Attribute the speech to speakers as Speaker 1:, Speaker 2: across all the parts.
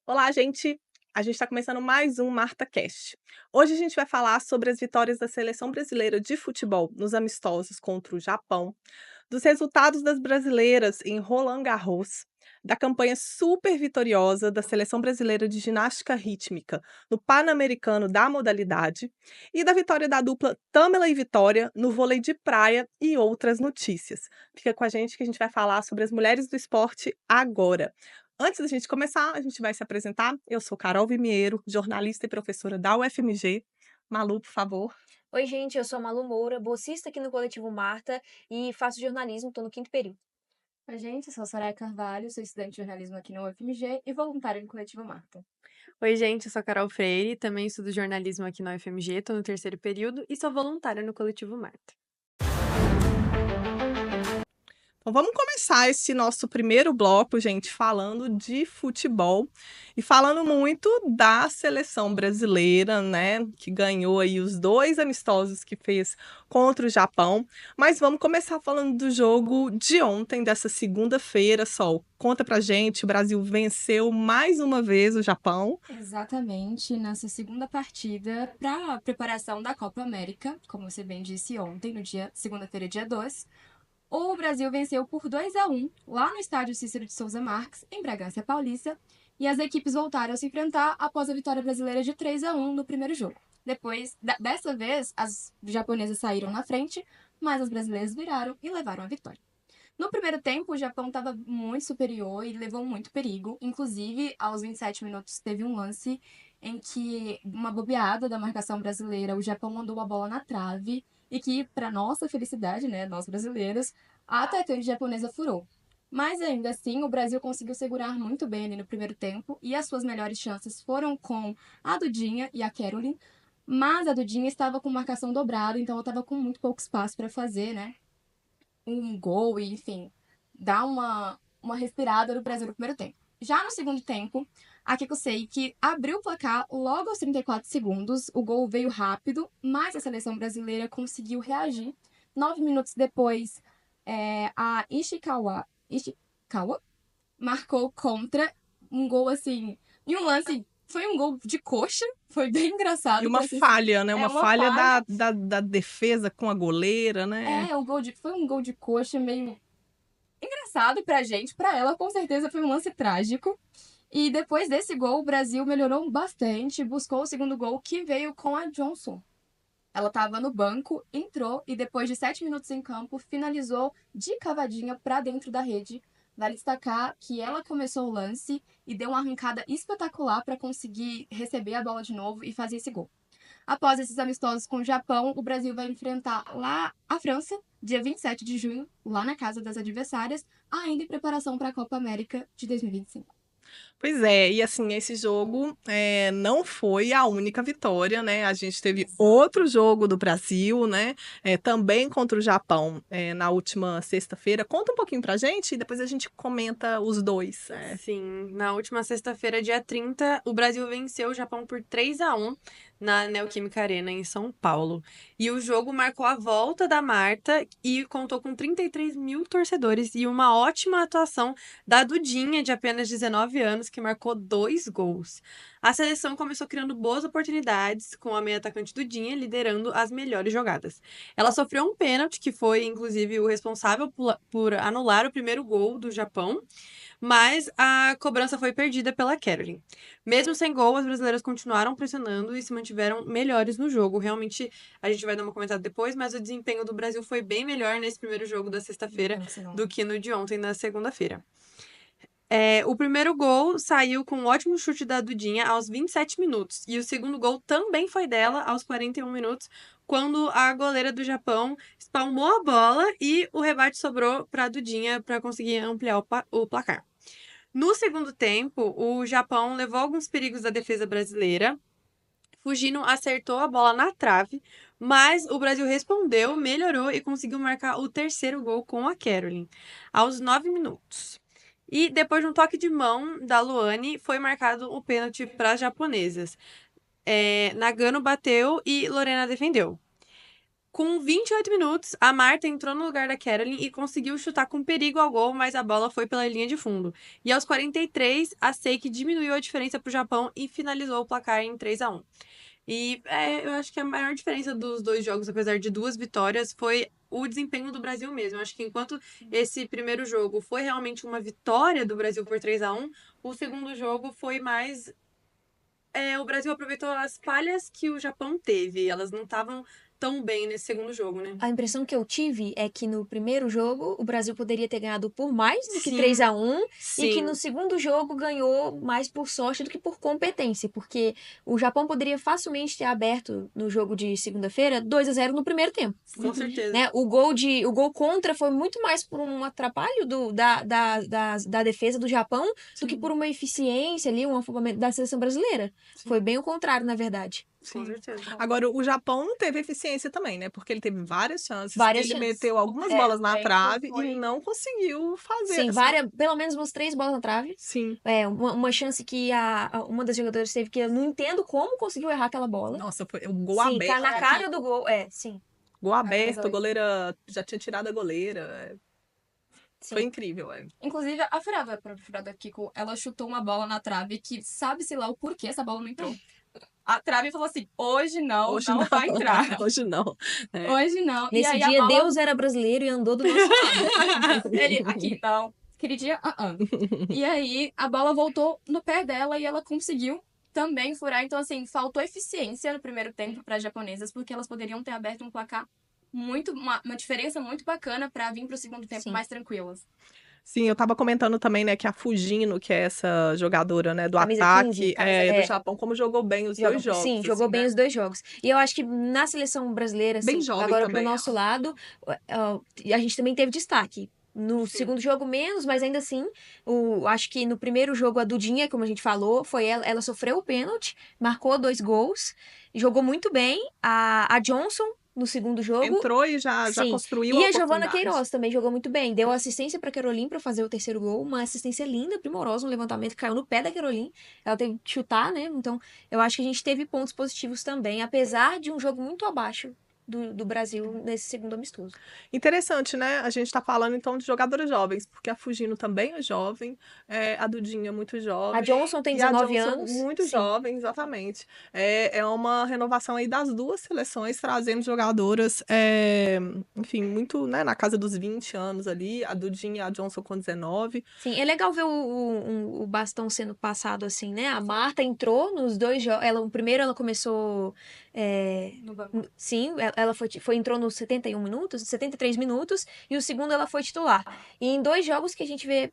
Speaker 1: Olá, gente! A gente está começando mais um MartaCast. Hoje a gente vai falar sobre as vitórias da seleção brasileira de futebol nos amistosos contra o Japão, dos resultados das brasileiras em Roland Garros, da campanha super vitoriosa da seleção brasileira de ginástica rítmica no Pan-Americano da modalidade e da vitória da dupla Tâmela e Vitória no vôlei de praia e outras notícias. Fica com a gente que a gente vai falar sobre as mulheres do esporte agora. Antes da gente começar, a gente vai se apresentar. Eu sou Carol Vimiero, jornalista e professora da UFMG. Malu, por favor.
Speaker 2: Oi, gente, eu sou a Malu Moura, bolsista aqui no Coletivo Marta e faço jornalismo, estou no quinto período.
Speaker 3: Oi, gente, eu sou a Soraya Carvalho, sou estudante de jornalismo aqui na UFMG e voluntária no Coletivo Marta.
Speaker 4: Oi, gente, eu sou a Carol Freire, também estudo jornalismo aqui na UFMG, estou no terceiro período e sou voluntária no Coletivo Marta.
Speaker 1: Então vamos começar esse nosso primeiro bloco, gente, falando de futebol e falando muito da seleção brasileira, né, que ganhou aí os 2 amistosos que fez contra o Japão. Mas vamos começar falando do jogo de ontem, dessa segunda-feira, Sol. Conta pra gente, o Brasil venceu mais uma vez o Japão.
Speaker 3: Exatamente, nessa segunda partida para a preparação da Copa América, como você bem disse ontem, no dia segunda-feira, dia 2, o Brasil venceu por 2-1 lá no estádio Cícero de Souza Marques, em Bragança Paulista, e as equipes voltaram a se enfrentar após a vitória brasileira de 3-1 no primeiro jogo. Depois, dessa vez, as japonesas saíram na frente, mas as brasileiras viraram e levaram a vitória. No primeiro tempo, o Japão estava muito superior e levou muito perigo. Inclusive, aos 27 minutos, teve um lance em que, uma bobeada da marcação brasileira, o Japão mandou a bola na trave e que, para nossa felicidade, né, nós brasileiros, a atacante japonesa furou. Mas ainda assim, o Brasil conseguiu segurar muito bem ali no primeiro tempo e as suas melhores chances foram com a Dudinha e a Caroline. Mas a Dudinha estava com marcação dobrada, então ela estava com muito pouco espaço para fazer, né, um gol e, enfim, dar uma respirada no Brasil no primeiro tempo. Já no segundo tempo, a Kiko Seiki abriu o placar logo aos 34 segundos. O gol veio rápido, mas a seleção brasileira conseguiu reagir. 9 minutos depois, a Ishikawa marcou contra um gol assim. E um lance. Foi um gol de coxa. Foi bem
Speaker 1: E
Speaker 3: engraçado
Speaker 1: uma
Speaker 3: para ser.
Speaker 1: falha, né?
Speaker 3: É
Speaker 1: Uma
Speaker 3: uma
Speaker 1: falha
Speaker 3: falha.
Speaker 1: da defesa com a goleira, né?
Speaker 3: Foi um gol de coxa meio engraçado pra gente, pra ela com certeza foi um lance trágico. E depois desse gol, o Brasil melhorou bastante, buscou o segundo gol que veio com a Johnson. Ela estava no banco, entrou e depois de 7 minutos em campo, finalizou de cavadinha para dentro da rede. Vale destacar que ela começou o lance e deu uma arrancada espetacular para conseguir receber a bola de novo e fazer esse gol. Após esses amistosos com o Japão, o Brasil vai enfrentar lá a França, dia 27 de junho, lá na casa das adversárias, ainda em preparação para a Copa América de 2025.
Speaker 1: Pois é, e assim, esse jogo não foi a única vitória, né? A gente teve outro jogo do Brasil, né? Também contra o Japão, na última sexta-feira. Conta um pouquinho pra gente e depois a gente comenta os dois.
Speaker 4: Sim, na última sexta-feira, dia 30, o Brasil venceu o Japão por 3-1 na Neoquímica Arena, em São Paulo. E o jogo marcou a volta da Marta e contou com 33 mil torcedores e uma ótima atuação da Dudinha, de apenas 19 anos, que marcou 2 gols. A seleção começou criando boas oportunidades, com a meia atacante Dudinha liderando as melhores jogadas. Ela sofreu um pênalti, que foi, inclusive, o responsável por anular o primeiro gol do Japão, mas a cobrança foi perdida pela Caroline. Mesmo sem gol, as brasileiras continuaram pressionando e se mantiveram melhores no jogo. Realmente, a gente vai dar uma comentada depois, mas o desempenho do Brasil foi bem melhor nesse primeiro jogo da sexta-feira do que no de ontem, na segunda-feira. O primeiro gol saiu com um ótimo chute da Dudinha aos 27 minutos. E o segundo gol também foi dela aos 41 minutos, quando a goleira do Japão espalmou a bola e o rebate sobrou para a Dudinha para conseguir ampliar o placar. No segundo tempo, o Japão levou alguns perigos da defesa brasileira. Fugino acertou a bola na trave, mas o Brasil respondeu, melhorou e conseguiu marcar o terceiro gol com a Caroline, aos 9 minutos. E depois de um toque de mão da Luane, foi marcado o pênalti para as japonesas. Nagano bateu e Lorena defendeu. Com 28 minutos, a Marta entrou no lugar da Caroline e conseguiu chutar com perigo ao gol, mas a bola foi pela linha de fundo. E aos 43, a Seiki diminuiu a diferença para o Japão e finalizou o placar em 3-1. E eu acho que a maior diferença dos dois jogos, apesar de 2 vitórias, foi o desempenho do Brasil mesmo. Eu acho que enquanto esse primeiro jogo foi realmente uma vitória do Brasil por 3-1, o segundo jogo foi mais... o Brasil aproveitou as falhas que o Japão teve. Elas não estavam tão bem nesse segundo jogo, né?
Speaker 2: A impressão que eu tive é que no primeiro jogo o Brasil poderia ter ganhado por mais do que
Speaker 4: Sim.
Speaker 2: 3-1 e que
Speaker 4: Sim.
Speaker 2: no segundo jogo ganhou mais por sorte do que por competência, porque o Japão poderia facilmente ter aberto no jogo de segunda-feira 2-0 no primeiro tempo.
Speaker 4: Com certeza.
Speaker 2: Né? O gol contra foi muito mais por um atrapalho da defesa do Japão do que por uma eficiência ali, um afobamento da seleção brasileira.
Speaker 1: Sim.
Speaker 2: Foi bem o contrário, na verdade.
Speaker 4: Com certeza.
Speaker 1: Agora, o Japão não teve eficiência também, né? Porque ele teve várias chances.
Speaker 2: Várias
Speaker 1: ele
Speaker 2: chances.
Speaker 1: meteu algumas bolas na
Speaker 3: tempo
Speaker 1: trave
Speaker 3: foi-
Speaker 1: e não conseguiu fazer.
Speaker 2: Sim,
Speaker 1: assim.
Speaker 2: pelo menos umas 3 bolas na trave.
Speaker 1: Sim.
Speaker 2: Uma chance que uma das jogadoras teve que eu não entendo como conseguiu errar aquela bola.
Speaker 1: Nossa, foi o gol
Speaker 2: Sim,
Speaker 1: aberto.
Speaker 2: tá na cara do gol. Sim.
Speaker 1: Gol aberto, a
Speaker 3: Mas,
Speaker 1: goleira já tinha tirado a goleira.
Speaker 2: Sim.
Speaker 1: Foi incrível,
Speaker 3: Inclusive, a Furada Kiko, ela chutou uma bola na trave que sabe-se lá o porquê essa bola não entrou. A trave falou assim, hoje não vai entrar.
Speaker 1: Hoje não. É.
Speaker 3: Hoje não. E
Speaker 2: Nesse
Speaker 3: aí
Speaker 2: dia,
Speaker 3: a bola...
Speaker 2: Deus era brasileiro e andou do nosso lado.
Speaker 3: Ele, aqui, não. Aquele dia, E aí, a bola voltou no pé dela e ela conseguiu também furar. Então, assim, faltou eficiência no primeiro tempo para as japonesas, porque elas poderiam ter aberto um placar uma diferença muito bacana para vir para o segundo tempo
Speaker 2: Sim.
Speaker 3: mais tranquilas.
Speaker 1: Sim, eu tava comentando também, né, que a Fujino, que é essa jogadora, né, do
Speaker 2: Camisa
Speaker 1: ataque
Speaker 2: 15, camisa-
Speaker 1: do Japão, como jogou bem os dois jogos.
Speaker 2: Sim, jogou
Speaker 1: assim,
Speaker 2: bem
Speaker 1: né?
Speaker 2: os 2 jogos. E eu acho que na seleção brasileira,
Speaker 1: Bem
Speaker 2: assim,
Speaker 1: jovem
Speaker 2: agora
Speaker 1: também,
Speaker 2: pro nosso lado, a gente também teve destaque. No
Speaker 1: Sim.
Speaker 2: segundo jogo menos, mas ainda assim, acho que no primeiro jogo a Dudinha, como a gente falou, foi ela sofreu o pênalti, marcou 2 gols, jogou muito bem. A Johnson, no segundo jogo,
Speaker 1: Entrou e já
Speaker 2: sim.
Speaker 1: construiu
Speaker 2: E
Speaker 1: a
Speaker 2: a Giovana
Speaker 1: oportunidade.
Speaker 2: Queiroz também jogou muito bem. Deu assistência pra Caroline pra fazer o terceiro gol. Uma assistência linda, primorosa, um levantamento que caiu no pé da Caroline. Ela teve que chutar, né? Então, eu acho que a gente teve pontos positivos também, apesar de um jogo muito abaixo do Brasil nesse segundo amistoso.
Speaker 1: Interessante, né? A gente tá falando, então, de jogadoras jovens, porque a Fujino também é jovem, a Dudinha é muito jovem.
Speaker 2: A Johnson tem
Speaker 1: E a
Speaker 2: 19
Speaker 1: Johnson,
Speaker 2: anos.
Speaker 1: muito
Speaker 2: Sim.
Speaker 1: jovem, exatamente. É uma renovação aí das duas seleções, trazendo jogadoras, enfim, muito, né, na casa dos 20 anos ali, a Dudinha e a Johnson com 19.
Speaker 2: Sim, é legal ver o bastão sendo passado assim, né? A Marta entrou nos 2 jogos. O primeiro ela começou.
Speaker 3: No banco.
Speaker 2: Sim, ela entrou nos 71 minutos, 73 minutos, e o segundo ela foi titular. E em 2 jogos que a gente vê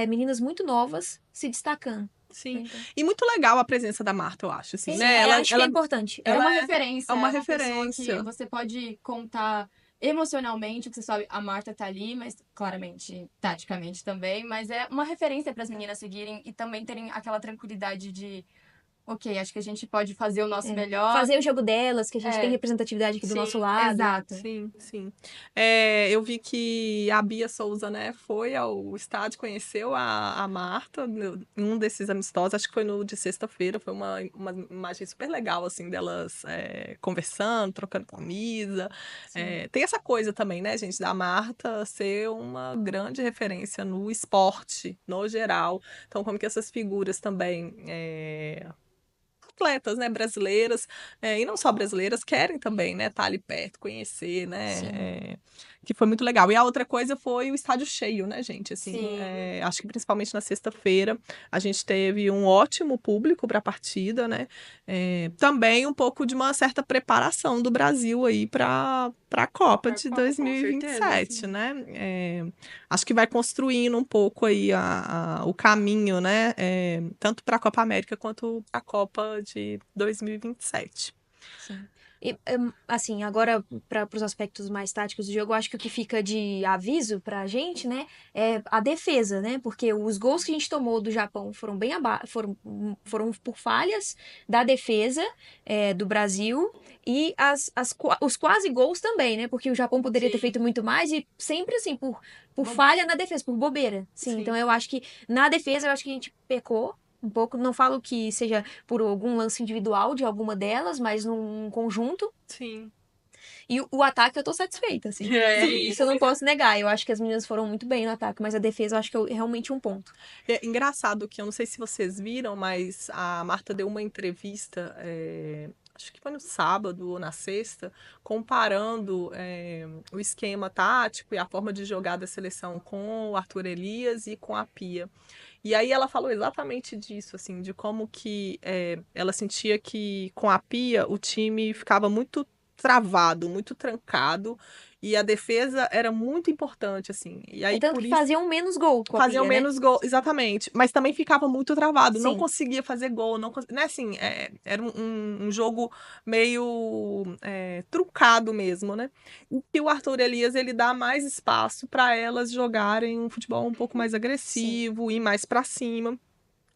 Speaker 2: meninas muito novas se destacando.
Speaker 1: Sim.
Speaker 2: Então,
Speaker 1: E muito legal a presença da Marta, eu acho, assim,
Speaker 2: sim,
Speaker 1: né?
Speaker 2: eu acho que é importante.
Speaker 3: É uma referência.
Speaker 1: é uma
Speaker 3: pessoa
Speaker 1: referência.
Speaker 3: que você pode contar emocionalmente, que você sabe, a Marta tá ali, mas claramente, taticamente também, mas é uma referência para as meninas seguirem e também terem aquela tranquilidade de, ok, acho que a gente pode fazer o nosso melhor.
Speaker 2: Fazer o jogo delas, que a gente
Speaker 3: É.
Speaker 2: tem representatividade aqui do
Speaker 3: Sim,
Speaker 2: nosso lado.
Speaker 3: Exato.
Speaker 1: Sim, sim. Eu vi que a Bia Souza, né, foi ao estádio, conheceu a Marta em um desses amistosos, acho que foi no de sexta-feira, foi uma imagem super legal, assim, delas conversando, trocando camisa. Tem essa coisa também, né, gente, da Marta ser uma grande referência no esporte, no geral. Então, como que essas figuras também... atletas, né, brasileiras, e não só brasileiras, querem também, né, estar ali perto, conhecer, né, que foi muito legal. E a outra coisa foi o estádio cheio, né, gente, assim,
Speaker 3: Sim.
Speaker 1: acho que principalmente na sexta-feira, a gente teve um ótimo público para a partida, né, também um pouco de uma certa preparação do Brasil aí para a Copa de
Speaker 4: Copa, com
Speaker 1: 2027,
Speaker 4: certeza,
Speaker 1: né, acho que vai construindo um pouco aí o caminho, né, tanto para a Copa América quanto para a Copa de 2027.
Speaker 2: Sim. E, assim, agora para os aspectos mais táticos do jogo, eu acho que o que fica de aviso pra gente, né, é a defesa, né? Porque os gols que a gente tomou do Japão foram bem foram por falhas da defesa do Brasil e os quase gols também, né? Porque o Japão poderia ter
Speaker 1: Sim.
Speaker 2: feito muito mais e sempre assim por falha na defesa, por bobeira. Sim,
Speaker 1: Sim.
Speaker 2: então eu acho que na defesa eu acho que a gente pecou um pouco, não falo que seja por algum lance individual de alguma delas, mas num conjunto.
Speaker 1: Sim.
Speaker 2: E o ataque eu tô satisfeita, assim. Isso eu não posso negar. Eu acho que as meninas foram muito bem no ataque, mas a defesa eu acho que é realmente um ponto.
Speaker 1: É engraçado que eu não sei se vocês viram, mas a Marta deu uma entrevista, acho que foi no sábado ou na sexta, comparando o esquema tático e a forma de jogar da seleção com o Arthur Elias e com a Pia. E aí ela falou exatamente disso, assim, de como que ela sentia que com a Pia o time ficava muito travado, muito trancado, e a defesa era muito importante, assim. E aí
Speaker 2: Tanto
Speaker 1: por
Speaker 2: que
Speaker 1: isso
Speaker 2: faziam menos gol com a
Speaker 1: faziam
Speaker 2: Pia, né?
Speaker 1: menos gol, exatamente. Mas também ficava muito travado, não
Speaker 2: Sim.
Speaker 1: conseguia fazer gol, né, assim, era um jogo meio truncado mesmo, né? E o Arthur Elias, ele dá mais espaço para elas jogarem um futebol um pouco mais agressivo, ir mais para cima.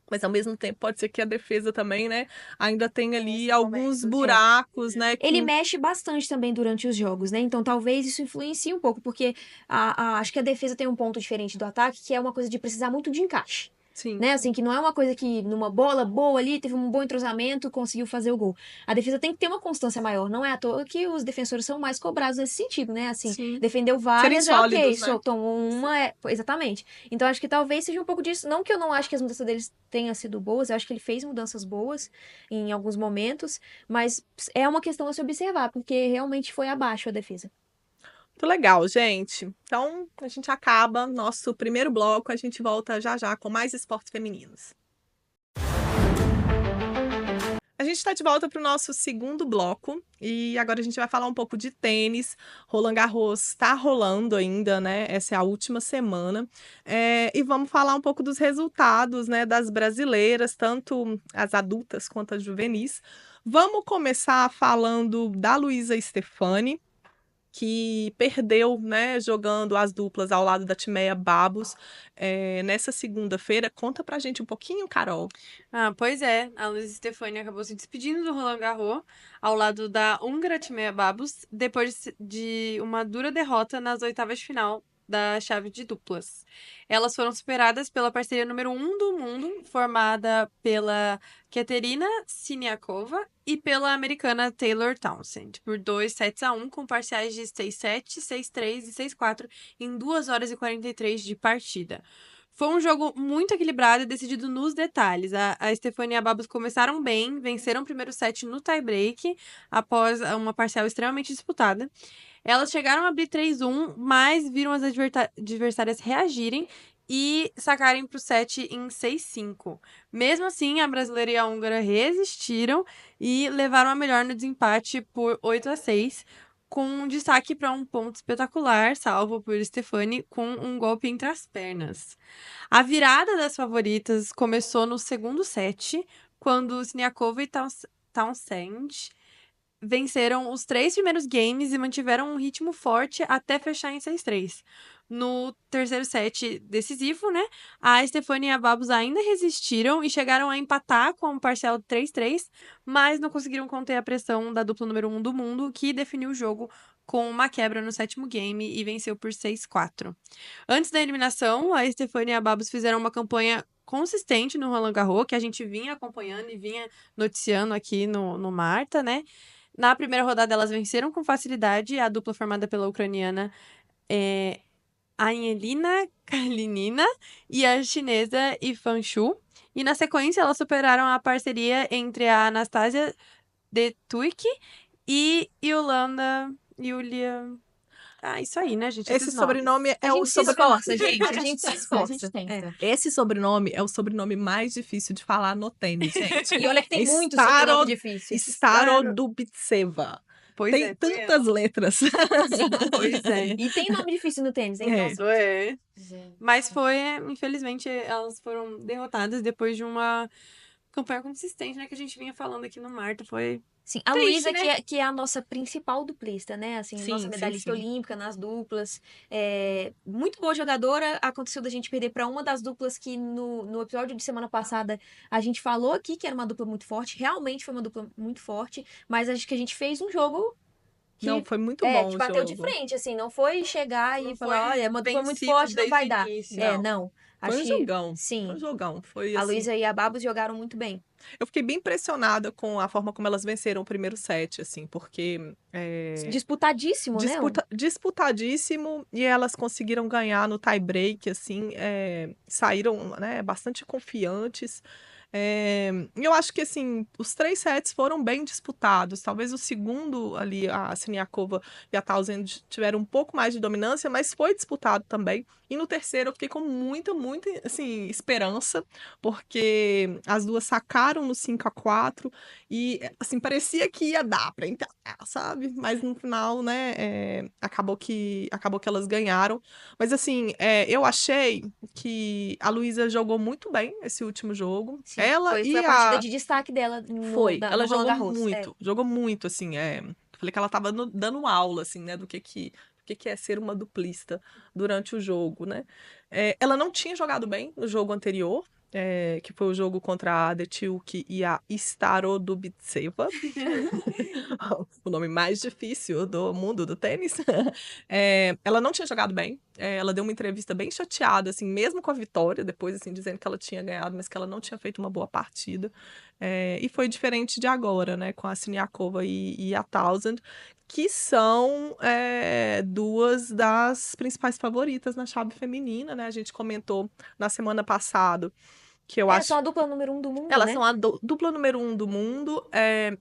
Speaker 1: Mas ao mesmo tempo pode ser que a defesa também, né, ainda tenha ali
Speaker 3: Esse
Speaker 1: alguns
Speaker 3: momento.
Speaker 1: buracos, né,
Speaker 2: Ele
Speaker 1: que
Speaker 2: mexe bastante também durante os jogos, né? Então talvez isso influencie um pouco, porque acho que a defesa tem um ponto diferente do ataque, que é uma coisa de precisar muito de encaixe.
Speaker 1: sim.
Speaker 2: Né? Assim, que não é uma coisa que numa bola boa ali, teve um bom entrosamento, conseguiu fazer o gol. A defesa tem que ter uma constância maior. Não é à toa que os defensores são mais cobrados nesse sentido, né? Assim,
Speaker 1: Sim.
Speaker 2: defendeu
Speaker 1: Serem
Speaker 2: várias, já ok,
Speaker 1: sólidos, né?
Speaker 2: tomou uma, exatamente. Então acho que talvez seja um pouco disso. Não que eu não acho que as mudanças deles tenham sido boas, eu acho que ele fez mudanças boas em alguns momentos, mas é uma questão a se observar, porque realmente foi abaixo a defesa.
Speaker 1: Muito legal, gente. Então, a gente acaba nosso primeiro bloco, a gente volta já já com mais esportes femininos. A gente está de volta para o nosso segundo bloco e agora a gente vai falar um pouco de tênis. Roland Garros está rolando ainda, né? Essa é a última semana. E vamos falar um pouco dos resultados, né, das brasileiras, tanto as adultas quanto as juvenis. Vamos começar falando da Luísa Stefani, que perdeu, né, jogando as duplas ao lado da Timea Babos nessa segunda-feira. Conta pra gente um pouquinho, Carol.
Speaker 4: Pois é, a Luísa Stefani acabou se despedindo do Roland Garros ao lado da húngara Timea Babos, depois de uma dura derrota nas oitavas de final da chave de duplas. Elas foram superadas pela parceria número 1 do mundo, formada pela Katerina Siniakova e pela americana Taylor Townsend, por 2 sets a 1, com parciais de 6-7, 6-3 e 6-4 em 2 horas e 43 de partida. Foi um jogo muito equilibrado e decidido nos detalhes. A Stefani e a Babos começaram bem, venceram o primeiro set no tie-break, após uma parcial extremamente disputada. Elas chegaram a abrir 3-1, mas viram as adversárias reagirem e sacarem para o set em 6-5. Mesmo assim, a brasileira e a húngara resistiram e levaram a melhor no desempate por 8-6, com destaque para um ponto espetacular, salvo por Stefani, com um golpe entre as pernas. A virada das favoritas começou no segundo set, quando Siniakova e Townsend venceram os 3 primeiros games e mantiveram um ritmo forte até fechar em 6-3. No terceiro set decisivo, né, a Stefani e a Babos ainda resistiram e chegaram a empatar com um parcial 3-3, mas não conseguiram conter a pressão da dupla número 1 do mundo, que definiu o jogo com uma quebra no sétimo game e venceu por 6-4. Antes da eliminação, a Stefani e a Babos fizeram uma campanha consistente no Roland Garros, que a gente vinha acompanhando e vinha noticiando aqui no Marta, né? Na primeira rodada, elas venceram com facilidade a dupla formada pela ucraniana Anielina Kalinina e a chinesa Yifan Xu. E na sequência, elas superaram a parceria entre a Anastasia Detuik e Yolanda Yulia. Isso aí, né, gente?
Speaker 1: Esse
Speaker 4: Esses nomes.
Speaker 1: sobrenome é
Speaker 2: A
Speaker 1: o
Speaker 2: gente se
Speaker 1: sobrenome.
Speaker 2: esforça, gente. A gente se
Speaker 3: A
Speaker 2: esforça.
Speaker 3: gente tenta.
Speaker 1: Esse sobrenome é o sobrenome mais difícil de falar no tênis, gente.
Speaker 2: E olha que tem muito
Speaker 1: Staro-
Speaker 2: sobrenome difícil.
Speaker 1: Starodubtseva.
Speaker 4: Pois
Speaker 1: Tem
Speaker 4: é,
Speaker 1: tantas letras.
Speaker 4: Pois é.
Speaker 2: E tem nome difícil no tênis, hein?
Speaker 1: É.
Speaker 2: Então,
Speaker 4: É. Mas infelizmente, elas foram derrotadas depois de uma campanha consistente, né? Que a gente vinha falando aqui no Marta. Foi
Speaker 2: sim, a
Speaker 4: triste,
Speaker 2: Luísa,
Speaker 4: né?
Speaker 2: que é a nossa principal duplista, né? Assim,
Speaker 1: Sim,
Speaker 2: nossa
Speaker 1: sim,
Speaker 2: medalhista
Speaker 1: sim.
Speaker 2: olímpica nas duplas. Muito boa jogadora. Aconteceu da gente perder para uma das duplas que no episódio de semana passada a gente falou aqui que era uma dupla muito forte. Realmente foi uma dupla muito forte. Mas acho que a gente fez um jogo que
Speaker 1: Não, foi muito bom o
Speaker 2: bateu de
Speaker 1: jogo.
Speaker 2: frente, assim. Não foi chegar
Speaker 4: Não
Speaker 2: e falar,
Speaker 4: foi
Speaker 2: olha, é uma dupla muito
Speaker 4: vencido
Speaker 2: forte, não
Speaker 4: desde
Speaker 2: vai
Speaker 4: o
Speaker 2: dar.
Speaker 4: início.
Speaker 1: Não.
Speaker 2: Não.
Speaker 1: Foi
Speaker 2: Acho
Speaker 1: um
Speaker 2: que
Speaker 1: jogão.
Speaker 2: sim.
Speaker 1: Foi um jogão. Foi
Speaker 2: A
Speaker 1: assim.
Speaker 2: Luísa e a Babos jogaram muito bem.
Speaker 1: Eu fiquei bem impressionada com a forma como elas venceram o primeiro set, assim, porque
Speaker 2: Disputadíssimo, né?
Speaker 1: disputadíssimo, e elas conseguiram ganhar no tie-break, assim, saíram, né, bastante confiantes. E eu acho que, assim, os 3 sets foram bem disputados. Talvez o segundo ali, a Siniakova e a Townsend tiveram um pouco mais de dominância, mas foi disputado também. E no terceiro eu fiquei com muita, assim, esperança, porque as duas sacaram no 5-4 e, assim, parecia que ia dar pra entrar, sabe? Mas no final, né, acabou que elas ganharam. Mas, assim, eu achei que a Luísa jogou muito bem esse último jogo.
Speaker 2: Sim,
Speaker 1: Ela
Speaker 2: foi
Speaker 1: e
Speaker 2: a partida de destaque dela
Speaker 1: ela
Speaker 2: no Roland Garros.
Speaker 1: jogou muito, assim, falei que ela tava dando aula, assim, né, do que é ser uma duplista durante o jogo, né. Ela não tinha jogado bem no jogo anterior, que foi o jogo contra a Adetiuk e a Starodubtseva. O nome mais difícil do mundo do tênis. Ela não tinha jogado bem. Ela deu uma entrevista bem chateada, assim, mesmo com a vitória, depois, assim, dizendo que ela tinha ganhado, mas que ela não tinha feito uma boa partida. E foi diferente de agora, né, com a Siniakova e a Townsend, que são duas das principais favoritas na chave feminina, né? A gente comentou na semana passada que eu acho.
Speaker 2: São a dupla número 1 do mundo,
Speaker 1: Elas
Speaker 2: né?
Speaker 1: são a dupla número 1 do mundo.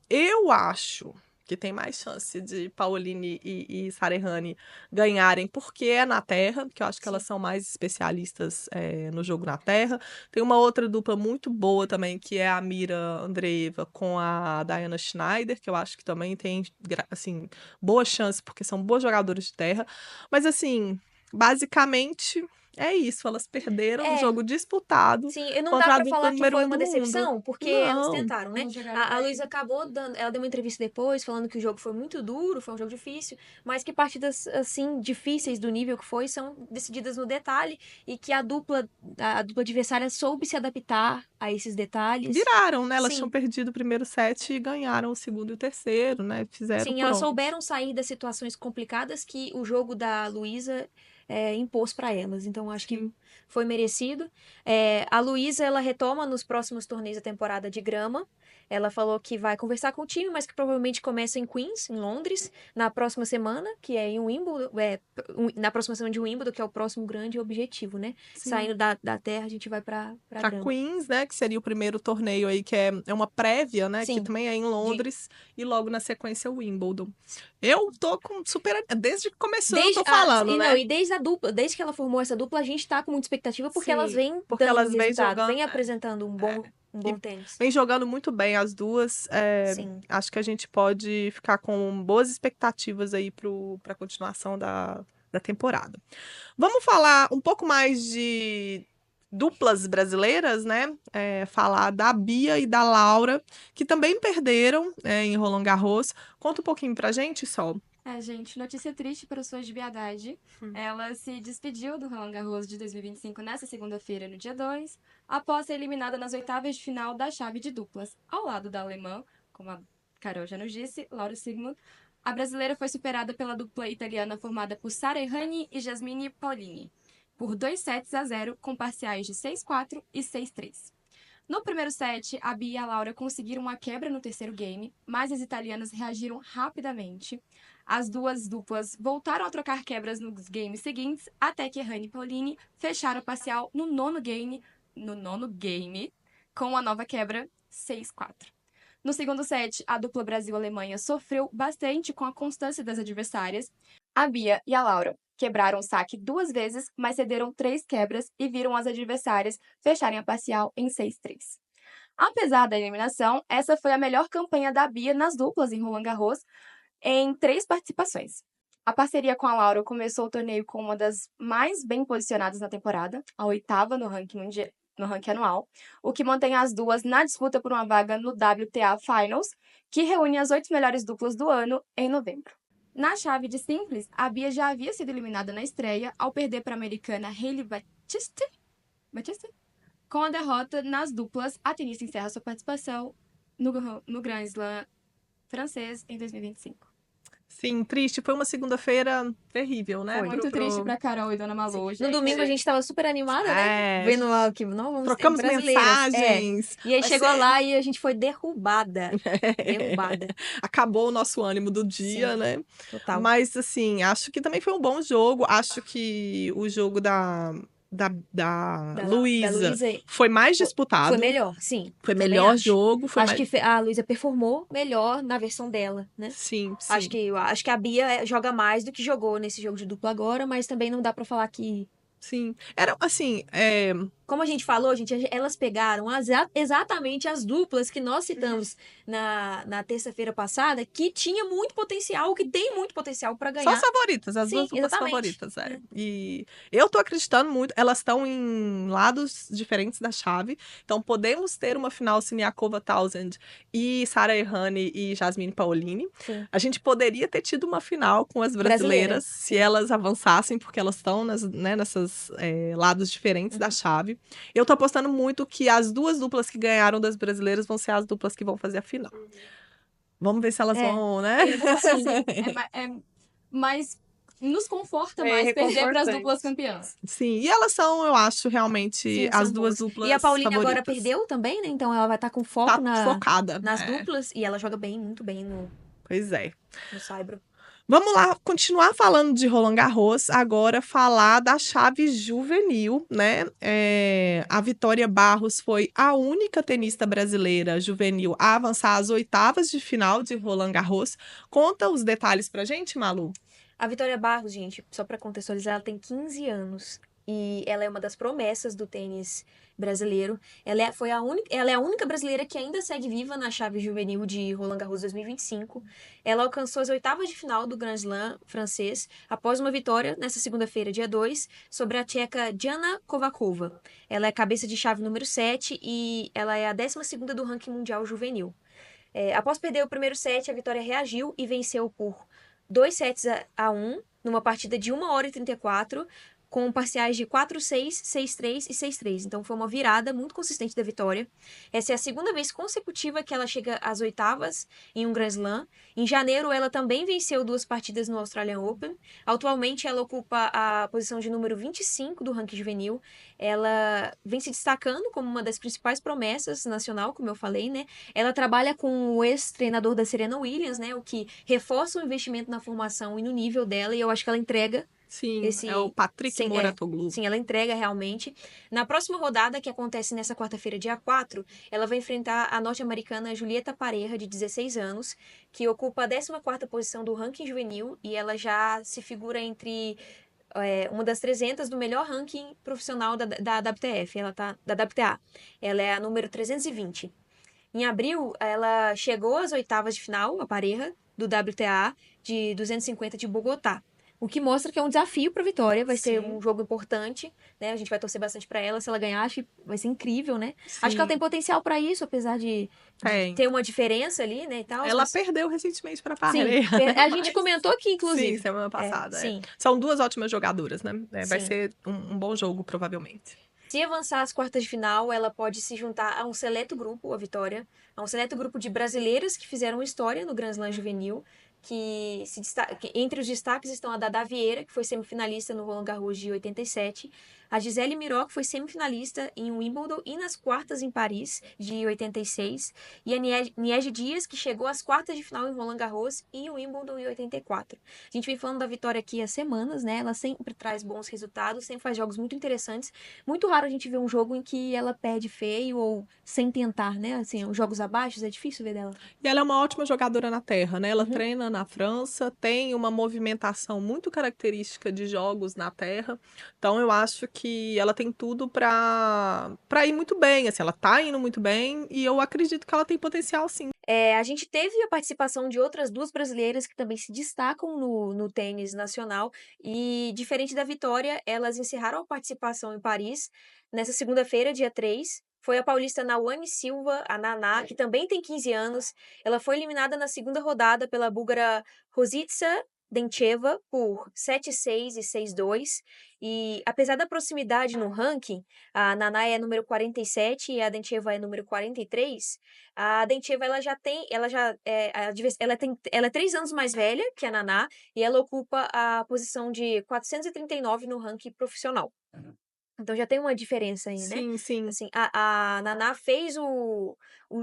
Speaker 1: Eu acho que tem mais chance de Pauline e Sarehane ganharem, porque é na terra, que eu acho que elas são mais especialistas no jogo na terra. Tem uma outra dupla muito boa também, que é a Mira Andreeva com a Diana Schneider, que eu acho que também tem, assim, boa chance, porque são boas jogadoras de terra. Mas, assim, basicamente é isso. Elas perderam um
Speaker 2: É,
Speaker 1: jogo disputado
Speaker 2: sim, e não dá
Speaker 1: contra a
Speaker 2: pra
Speaker 1: dupla
Speaker 2: falar que
Speaker 1: número
Speaker 2: foi
Speaker 1: 1
Speaker 2: uma
Speaker 1: do mundo.
Speaker 2: decepção, porque elas
Speaker 1: Não.
Speaker 2: tentaram, né?
Speaker 3: Não jogaram
Speaker 2: A
Speaker 3: bem.
Speaker 2: Luísa acabou dando, ela deu uma entrevista depois, falando que o jogo foi muito duro, foi um jogo difícil, mas que partidas, assim, difíceis do nível que foi, são decididas no detalhe, e que a dupla adversária soube se adaptar a esses detalhes.
Speaker 1: Viraram, né? Elas tinham
Speaker 2: Sim,
Speaker 1: perdido o primeiro set e ganharam o segundo e o terceiro, né? Fizeram
Speaker 2: sim,
Speaker 1: por
Speaker 2: elas
Speaker 1: onde.
Speaker 2: souberam sair das situações complicadas que o jogo da Luísa impôs para elas. Então, acho que
Speaker 1: Sim.
Speaker 2: foi merecido. A Luísa, ela retoma nos próximos torneios da temporada de grama. Ela falou que vai conversar com o time, mas que provavelmente começa em Queens, em Londres, na próxima semana, que é em Wimbledon, na próxima semana de Wimbledon, que é o próximo grande objetivo, né?
Speaker 1: Sim.
Speaker 2: Saindo da terra, a gente vai pra
Speaker 1: Pra
Speaker 2: grama.
Speaker 1: Queens, né? Que seria o primeiro torneio aí, que é uma prévia, né? Que
Speaker 2: Sim.
Speaker 1: também é em Londres. E logo na sequência o Wimbledon. Eu tô com super. Desde que começou, eu tô falando,
Speaker 2: Não,
Speaker 1: né?
Speaker 2: e desde a dupla, desde que ela formou essa dupla, a gente tá com muita expectativa porque elas
Speaker 1: Sim,
Speaker 2: vêm
Speaker 1: porque
Speaker 2: dando
Speaker 1: elas vêm
Speaker 2: resultado,
Speaker 1: jogando.
Speaker 2: vêm apresentando um
Speaker 1: E
Speaker 2: bom tênis.
Speaker 1: vem jogando muito bem as duas.
Speaker 2: Sim.
Speaker 1: Acho que a gente pode ficar com boas expectativas aí para a continuação da temporada. Vamos falar um pouco mais de duplas brasileiras, né? Falar da Bia e da Laura, que também perderam em Roland Garros. Conta um pouquinho pra gente, Sol.
Speaker 3: Gente, notícia triste para os fãs de Biadade. Ela se despediu do Roland Garros de 2025 nesta segunda-feira, no dia 2, após ser eliminada nas oitavas de final da chave de duplas. Ao lado da alemã, como a Carol já nos disse, Laura Siegemund, a brasileira foi superada pela dupla italiana formada por Sara Errani e Jasmine Paolini, por 2-0, com parciais de 6-4 e 6-3. No primeiro set, a Bia e a Laura conseguiram uma quebra no terceiro game, mas as italianas reagiram rapidamente. As duas duplas voltaram a trocar quebras nos games seguintes, até que Errani e Paolini fecharam o parcial no nono game, com a nova quebra 6-4. No segundo set, a dupla Brasil-Alemanha sofreu bastante com a constância das adversárias. A Bia e a Laura quebraram o saque 2 vezes, mas cederam 3 quebras e viram as adversárias fecharem a parcial em 6-3. Apesar da eliminação, essa foi a melhor campanha da Bia nas duplas em Roland Garros em 3 participações. A parceria com a Laura começou o torneio com uma das mais bem posicionadas na temporada, a 8ª no ranking anual, o que mantém as duas na disputa por uma vaga no WTA Finals, que reúne as 8 melhores duplas do ano em novembro. Na chave de simples, a Bia já havia sido eliminada na estreia ao perder para a americana Hailey Batiste. Com a derrota nas duplas, a tenista encerra sua participação no Grand Slam francês em 2025.
Speaker 1: Sim, triste. Foi uma segunda-feira terrível, né?
Speaker 2: Foi.
Speaker 3: Muito triste pra Carol e Dona Malu.
Speaker 2: No
Speaker 3: gente.
Speaker 2: domingo a gente tava super animada, né?
Speaker 1: É,
Speaker 2: Vendo lá que não vamos ter
Speaker 1: trocamos
Speaker 2: brasileiras.
Speaker 1: mensagens.
Speaker 2: E aí
Speaker 1: Vai
Speaker 2: chegou
Speaker 1: ser-
Speaker 2: lá e a gente foi derrubada. Derrubada.
Speaker 1: Acabou o nosso ânimo do dia,
Speaker 2: Sim.
Speaker 1: né?
Speaker 2: Total.
Speaker 1: Mas, assim, acho que também foi um bom jogo. Acho que o jogo da
Speaker 2: Da
Speaker 1: Luísa
Speaker 2: Luísa
Speaker 1: foi mais
Speaker 2: foi
Speaker 1: disputado.
Speaker 2: melhor, sim.
Speaker 1: Foi
Speaker 2: Também
Speaker 1: melhor
Speaker 2: acho.
Speaker 1: jogo. Foi
Speaker 2: Acho
Speaker 1: mais...
Speaker 2: que a Luísa performou melhor na versão dela, né?
Speaker 1: Sim,
Speaker 2: Acho
Speaker 1: sim.
Speaker 2: que a Bia joga mais do que jogou nesse jogo de dupla agora, mas também não dá pra falar que.
Speaker 1: Sim. Era, assim,
Speaker 2: Como a gente falou, gente, elas pegaram exatamente as duplas que nós citamos na terça-feira passada, que tinha muito potencial, que tem muito potencial pra
Speaker 1: são as
Speaker 2: ganhar.
Speaker 1: favoritas, as
Speaker 2: Sim,
Speaker 1: duas duplas
Speaker 2: exatamente.
Speaker 1: favoritas. E eu tô acreditando muito. Elas estão em lados diferentes da chave. Então, podemos ter uma final Siniakova Townsend e Sara Errani e Jasmine Paolini.
Speaker 2: Sim.
Speaker 1: A gente poderia ter tido uma final com as brasileiras se
Speaker 2: sim.
Speaker 1: elas avançassem, porque elas estão nesses lados diferentes da chave. Eu tô apostando muito que as duas duplas que ganharam das brasileiras vão ser as duplas que vão fazer a final. Vamos ver se elas vão, né?
Speaker 2: Sim.
Speaker 3: Mas nos conforta
Speaker 4: É
Speaker 3: mais perder para as
Speaker 4: reconfortante.
Speaker 3: duplas campeãs.
Speaker 1: Sim, e elas são, eu acho, realmente
Speaker 2: Sim,
Speaker 1: as
Speaker 2: são
Speaker 1: duas
Speaker 2: boas.
Speaker 1: duplas
Speaker 2: E a Pauline agora
Speaker 1: favoritas.
Speaker 2: perdeu também, né? Então ela vai estar com foco
Speaker 1: Tá focada.
Speaker 2: nas duplas e ela joga bem, muito bem
Speaker 1: Pois é.
Speaker 2: no Saibro.
Speaker 1: Vamos lá, continuar falando de Roland Garros, agora falar da chave juvenil, né? A Vitória Barros foi a única tenista brasileira juvenil a avançar às oitavas de final de Roland Garros. Conta os detalhes pra gente, Malu.
Speaker 2: A Vitória Barros, gente, só pra contextualizar, ela tem 15 anos e ela é uma das promessas do tênis brasileiro. Ela é a única brasileira que ainda segue viva na chave juvenil de Roland Garros 2025. Ela alcançou as oitavas de final do Grand Slam francês após uma vitória nessa segunda-feira, dia 2, sobre a tcheca Jana Kovakova. Ela é cabeça de chave número 7 e ela é a 12ª do ranking mundial juvenil. Após perder o primeiro set, a Vitória reagiu e venceu por 2-1, numa partida de 1h34, com parciais de 4-6, 6-3 e 6-3. Então foi uma virada muito consistente da Vitória. Essa é a segunda vez consecutiva que ela chega às oitavas em um Grand Slam. Em janeiro, ela também venceu 2 partidas no Australian Open. Atualmente, ela ocupa a posição de número 25 do ranking juvenil. Ela vem se destacando como uma das principais promessas nacional, como eu falei, né? Ela trabalha com o ex-treinador da Serena Williams, né? O que reforça o investimento na formação e no nível dela, e eu acho que ela entrega.
Speaker 1: Sim,
Speaker 2: Esse-
Speaker 1: é o Patrick
Speaker 2: Sim,
Speaker 1: Mouratoglou.
Speaker 2: Sim, ela entrega realmente. Na próxima rodada, que acontece nessa quarta-feira, dia 4, ela vai enfrentar a norte-americana Julieta Pareja, de 16 anos, que ocupa a 14ª posição do ranking juvenil, e ela já se figura entre uma das 300 do melhor ranking profissional da WTF, da WTA. Ela é a número 320. Em abril, ela chegou às oitavas de final, a Pareja, do WTA de 250 de Bogotá. O que mostra que é um desafio para a Vitória, vai ser
Speaker 1: Sim.
Speaker 2: um jogo importante, né? A gente vai torcer bastante para ela, se ela ganhar, acho que vai ser incrível, né?
Speaker 1: Sim.
Speaker 2: Acho que ela tem potencial para isso, apesar de
Speaker 1: Tem.
Speaker 2: ter uma diferença ali, né, e tal.
Speaker 1: Ela
Speaker 2: mas...
Speaker 1: perdeu recentemente para
Speaker 2: Sim,
Speaker 1: Pareja.
Speaker 2: a gente comentou aqui, inclusive.
Speaker 1: Sim, semana passada.
Speaker 2: Sim.
Speaker 1: São duas ótimas jogadoras, né? Vai
Speaker 2: Sim.
Speaker 1: ser um bom jogo, provavelmente.
Speaker 2: Se avançar às quartas de final, ela pode se juntar a um seleto grupo, a Vitória, a um seleto grupo de brasileiras que fizeram história no Grand Slam juvenil, que entre os destaques estão a Dada Vieira, que foi semifinalista no Roland Garros de 87, a Gisele Miró, que foi semifinalista em Wimbledon e nas quartas em Paris, de 86, e a Niege Dias, que chegou às quartas de final em Roland Garros e Wimbledon em 84. A gente vem falando da Vitória aqui há semanas, né? Ela sempre traz bons resultados, sempre faz jogos muito interessantes. Muito raro a gente ver um jogo em que ela perde feio ou sem tentar, né? Assim, os jogos abaixo, é difícil ver dela.
Speaker 1: E ela é uma ótima jogadora na terra, né? Ela treina na França, tem uma movimentação muito característica de jogos na terra. Então eu acho que ela tem tudo para ir muito bem, assim, ela tá indo muito bem e eu acredito que ela tem potencial sim.
Speaker 2: A gente teve a participação de outras 2 brasileiras que também se destacam no tênis nacional e, diferente da Vitória, elas encerraram a participação em Paris nessa segunda-feira, dia 3. Foi a paulista Naomi Silva, a Naná, que também tem 15 anos. Ela foi eliminada na segunda rodada pela búlgara Rositsa Dencheva por 7-6 e 6-2. E apesar da proximidade no ranking, a Naná é número 47 e a Dencheva é número 43. A Dencheva ela é 3 anos mais velha que a Naná e ela ocupa a posição de 439 no ranking profissional. Então já tem uma diferença aí, né?
Speaker 1: Sim, sim.
Speaker 2: Assim, a Naná fez o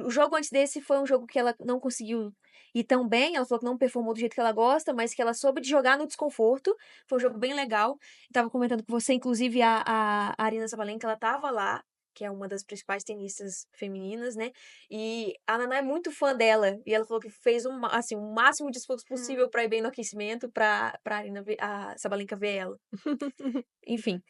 Speaker 2: jogo antes desse foi um jogo que ela não conseguiu ir tão bem. Ela falou que não performou do jeito que ela gosta, mas que ela soube de jogar no desconforto. Foi um jogo bem legal. Tava comentando com você, inclusive, a Aryna Sabalenka, ela tava lá, que é uma das principais tenistas femininas, né? E a Naná é muito fã dela. E ela falou que fez assim, o máximo de esforço possível pra ir bem no aquecimento pra a Sabalenka ver ela. Enfim,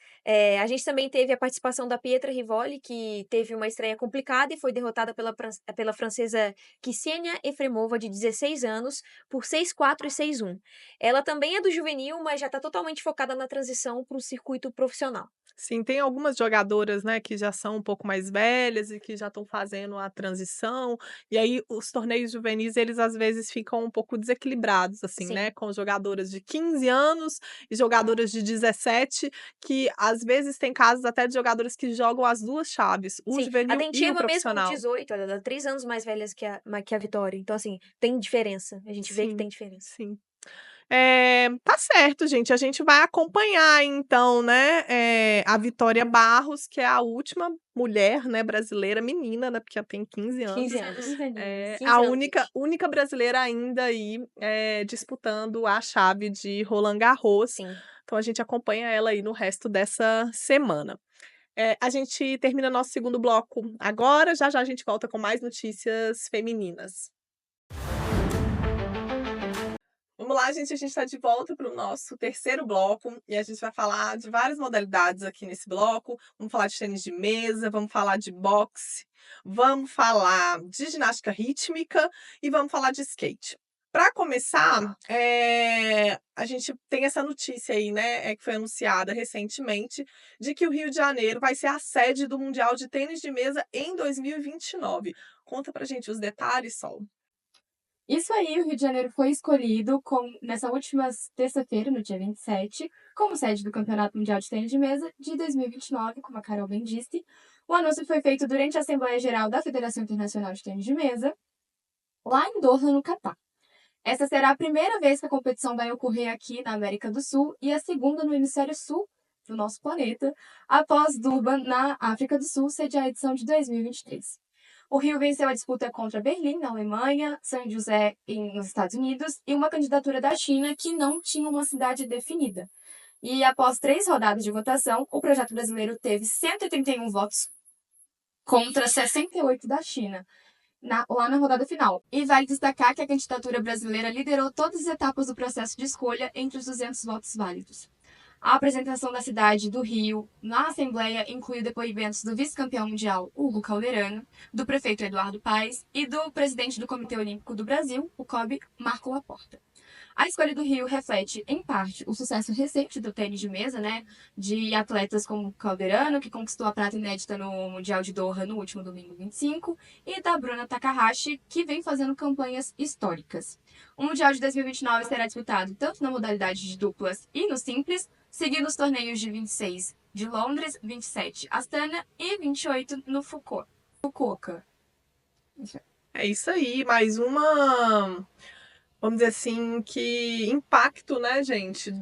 Speaker 2: a gente também teve a participação da Pietra Rivoli, que teve uma estreia complicada e foi derrotada pela francesa Ksenia Efremova, de 16 anos, por 6-4 e 6-1. Ela também é do juvenil, mas já está totalmente focada na transição para o circuito profissional.
Speaker 1: Sim, tem algumas jogadoras, né, que já são um pouco mais velhas e que já estão fazendo a transição, e aí os torneios juvenis, eles às vezes ficam um pouco desequilibrados, assim,
Speaker 2: Sim.
Speaker 1: né, com jogadoras de 15 anos e jogadoras de 17, que às vezes tem casos até de jogadoras que jogam as 2 chaves, o
Speaker 2: Sim, a
Speaker 1: juvenil e o
Speaker 2: Dencheva mesmo com
Speaker 1: profissional.
Speaker 2: 18, ela é 3 anos mais velhas que a Vitória. Então, assim, tem diferença. A gente vê que
Speaker 1: Sim,
Speaker 2: tem diferença.
Speaker 1: sim. Tá certo, gente. A gente vai acompanhar então, né, a Vitória Barros, que é a última mulher, né, brasileira, menina, né, porque ela tem 15 anos.
Speaker 2: 15 anos. 15
Speaker 1: A
Speaker 2: anos,
Speaker 1: única brasileira ainda aí, disputando a chave de Roland Garros.
Speaker 2: Sim.
Speaker 1: Então a gente acompanha ela aí no resto dessa semana. A gente termina nosso segundo bloco agora, já já a gente volta com mais notícias femininas. Vamos lá, gente, a gente está de volta para o nosso terceiro bloco e a gente vai falar de várias modalidades aqui nesse bloco. Vamos falar de tênis de mesa, vamos falar de boxe, vamos falar de ginástica rítmica e vamos falar de skate. Para começar, a gente tem essa notícia aí, né, que foi anunciada recentemente, de que o Rio de Janeiro vai ser a sede do Mundial de Tênis de Mesa em 2029. Conta pra gente os detalhes, Sol.
Speaker 3: Isso aí, o Rio de Janeiro foi escolhido nessa última terça-feira, no dia 27, como sede do Campeonato Mundial de Tênis de Mesa de 2029, como a Carol bem disse. O anúncio foi feito durante a Assembleia Geral da Federação Internacional de Tênis de Mesa, lá em Doha, no Catar. Essa será a primeira vez que a competição vai ocorrer aqui na América do Sul e a segunda no hemisfério sul do nosso planeta, após Durban, na África do Sul, sediar a edição de 2023. O Rio venceu a disputa contra Berlim, na Alemanha, São José, nos Estados Unidos, e uma candidatura da China que não tinha uma cidade definida. E após 3 rodadas de votação, o projeto brasileiro teve 131 votos contra 68 da China, lá na rodada final. E vale destacar que a candidatura brasileira liderou todas as etapas do processo de escolha entre os 200 votos válidos. A apresentação da cidade do Rio na Assembleia incluiu depoimentos do vice-campeão mundial, Hugo Calderano, do prefeito Eduardo Paes e do presidente do Comitê Olímpico do Brasil, o COB, Marco Laporta. A escolha do Rio reflete, em parte, o sucesso recente do tênis de mesa, né, de atletas como Calderano, que conquistou a prata inédita no Mundial de Doha no último domingo 25, e da Bruna Takahashi, que vem fazendo campanhas históricas. O Mundial de 2029 será disputado tanto na modalidade de duplas e no simples, seguindo os torneios de 26 de Londres, 27 Astana e 28 no Fukuoka.
Speaker 1: É isso aí, mais uma, vamos dizer assim, que impacto, né, gente,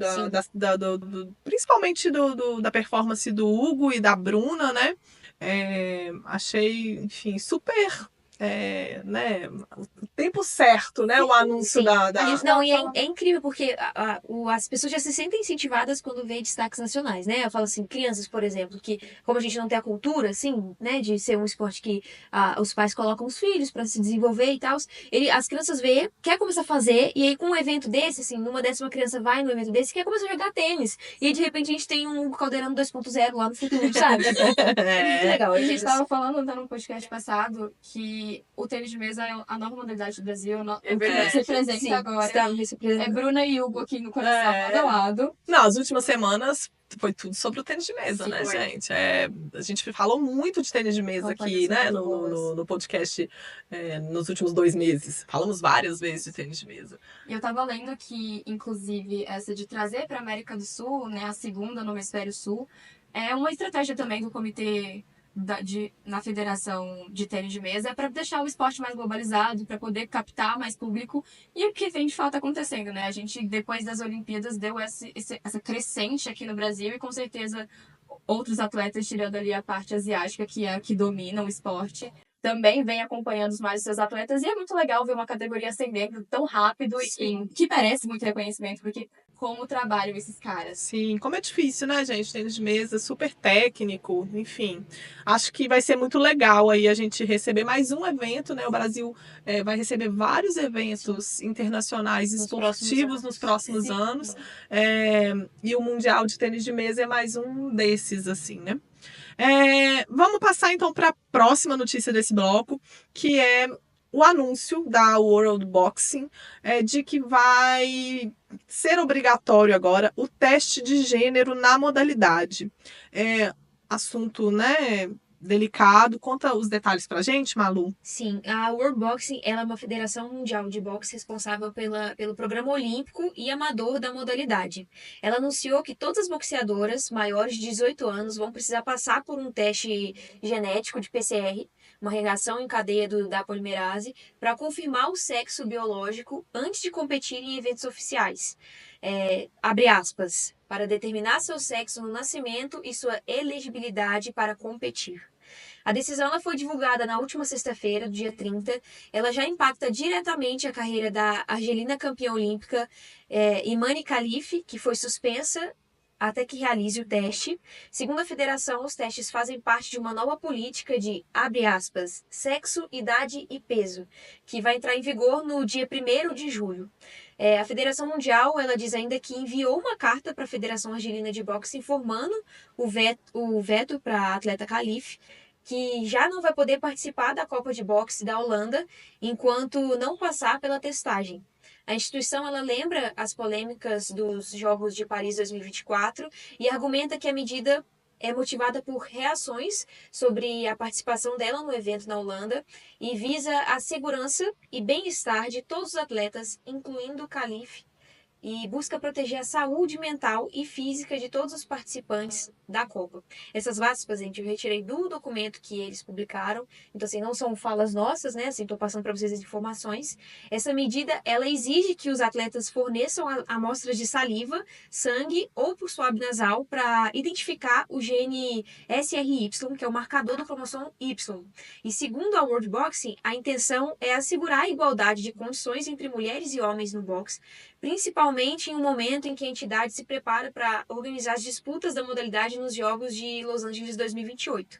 Speaker 1: principalmente da performance do Hugo e da Bruna, né, achei, enfim, super, né, o tempo certo, né, o anúncio
Speaker 2: Sim.
Speaker 1: da...
Speaker 2: Não, e é incrível porque as pessoas já se sentem incentivadas quando vê destaques nacionais, né? Eu falo assim, crianças, por exemplo, que como a gente não tem a cultura, assim, né, de ser um esporte que os pais colocam os filhos para se desenvolver e tal, as crianças vê, quer começar a fazer, e aí com um evento desse, assim, numa décima criança vai no evento desse e quer começar a jogar tênis. E aí, de repente, a gente tem um Caldeirão 2.0 lá no futuro, sabe? É muito legal.
Speaker 3: A gente estava falando no podcast passado que o tênis de mesa é a nova modalidade do Brasil, o que nos representa agora. É Bruna e Hugo aqui no coração, lado a lado.
Speaker 1: Não, as últimas semanas foi tudo sobre o tênis de mesa, né,
Speaker 2: Foi.
Speaker 1: gente? A gente falou muito de tênis de mesa aqui,
Speaker 2: Comparações
Speaker 1: né,
Speaker 2: muito boas.
Speaker 1: no podcast nos últimos 2 meses. Falamos várias vezes de tênis de mesa.
Speaker 3: E eu tava lendo que, inclusive, essa de trazer para América do Sul, né, a segunda no Hemisfério Sul, é uma estratégia também do comitê na Federação de Tênis de Mesa para deixar o esporte mais globalizado, para poder captar mais público. E o que vem de fato acontecendo, né? A gente, depois das Olimpíadas, deu essa crescente aqui no Brasil e, com certeza, outros atletas, tirando ali a parte asiática, que é a que domina o esporte, também vem acompanhando mais os seus atletas. E é muito legal ver uma categoria ascendendo tão rápido e que merece muito reconhecimento, porque como trabalham esses caras.
Speaker 1: Sim, como é difícil, né, gente? Tênis de mesa, super técnico, enfim. Acho que vai ser muito legal aí a gente receber mais um evento, né? O Brasil vai receber vários eventos internacionais esportivos nos próximos anos. E o Mundial de Tênis de Mesa é mais um desses, assim, né? Vamos passar então para a próxima notícia desse bloco, que é o anúncio da World Boxing de que vai ser obrigatório agora o teste de gênero na modalidade. Assunto, né, delicado. Conta os detalhes pra gente, Malu.
Speaker 2: Sim, a World Boxing ela é uma federação mundial de boxe responsável pelo programa olímpico e amador da modalidade. Ela anunciou que todas as boxeadoras maiores de 18 anos vão precisar passar por um teste genético de PCR, uma reação em cadeia da polimerase, para confirmar o sexo biológico antes de competir em eventos oficiais. Abre aspas, para determinar seu sexo no nascimento e sua elegibilidade para competir. A decisão ela foi divulgada na última sexta-feira, dia 30. Ela já impacta diretamente a carreira da argelina campeã olímpica Imane Khalif, que foi suspensa até que realize o teste. Segundo a federação, os testes fazem parte de uma nova política de, abre aspas, sexo, idade e peso, que vai entrar em vigor no dia 1º de julho. A Federação Mundial, ela diz ainda que enviou uma carta para a Federação Argelina de Boxe informando o veto para a atleta Khalif, que já não vai poder participar da Copa de Boxe da Holanda enquanto não passar pela testagem. A instituição ela lembra as polêmicas dos Jogos de Paris 2024 e argumenta que a medida é motivada por reações sobre a participação dela no evento na Holanda e visa a segurança e bem-estar de todos os atletas, incluindo Khalif, e busca proteger a saúde mental e física de todos os participantes da Copa. Essas aspas, gente, eu retirei do documento que eles publicaram, então assim, não são falas nossas, né, assim, tô passando para vocês as informações. Essa medida, ela exige que os atletas forneçam amostras de saliva, sangue ou por suave nasal para identificar o gene SRY, que é o marcador do cromossomo Y. E segundo a World Boxing, a intenção é assegurar a igualdade de condições entre mulheres e homens no boxe, principalmente em um momento em que a entidade se prepara para organizar as disputas da modalidade nos Jogos de Los Angeles 2028.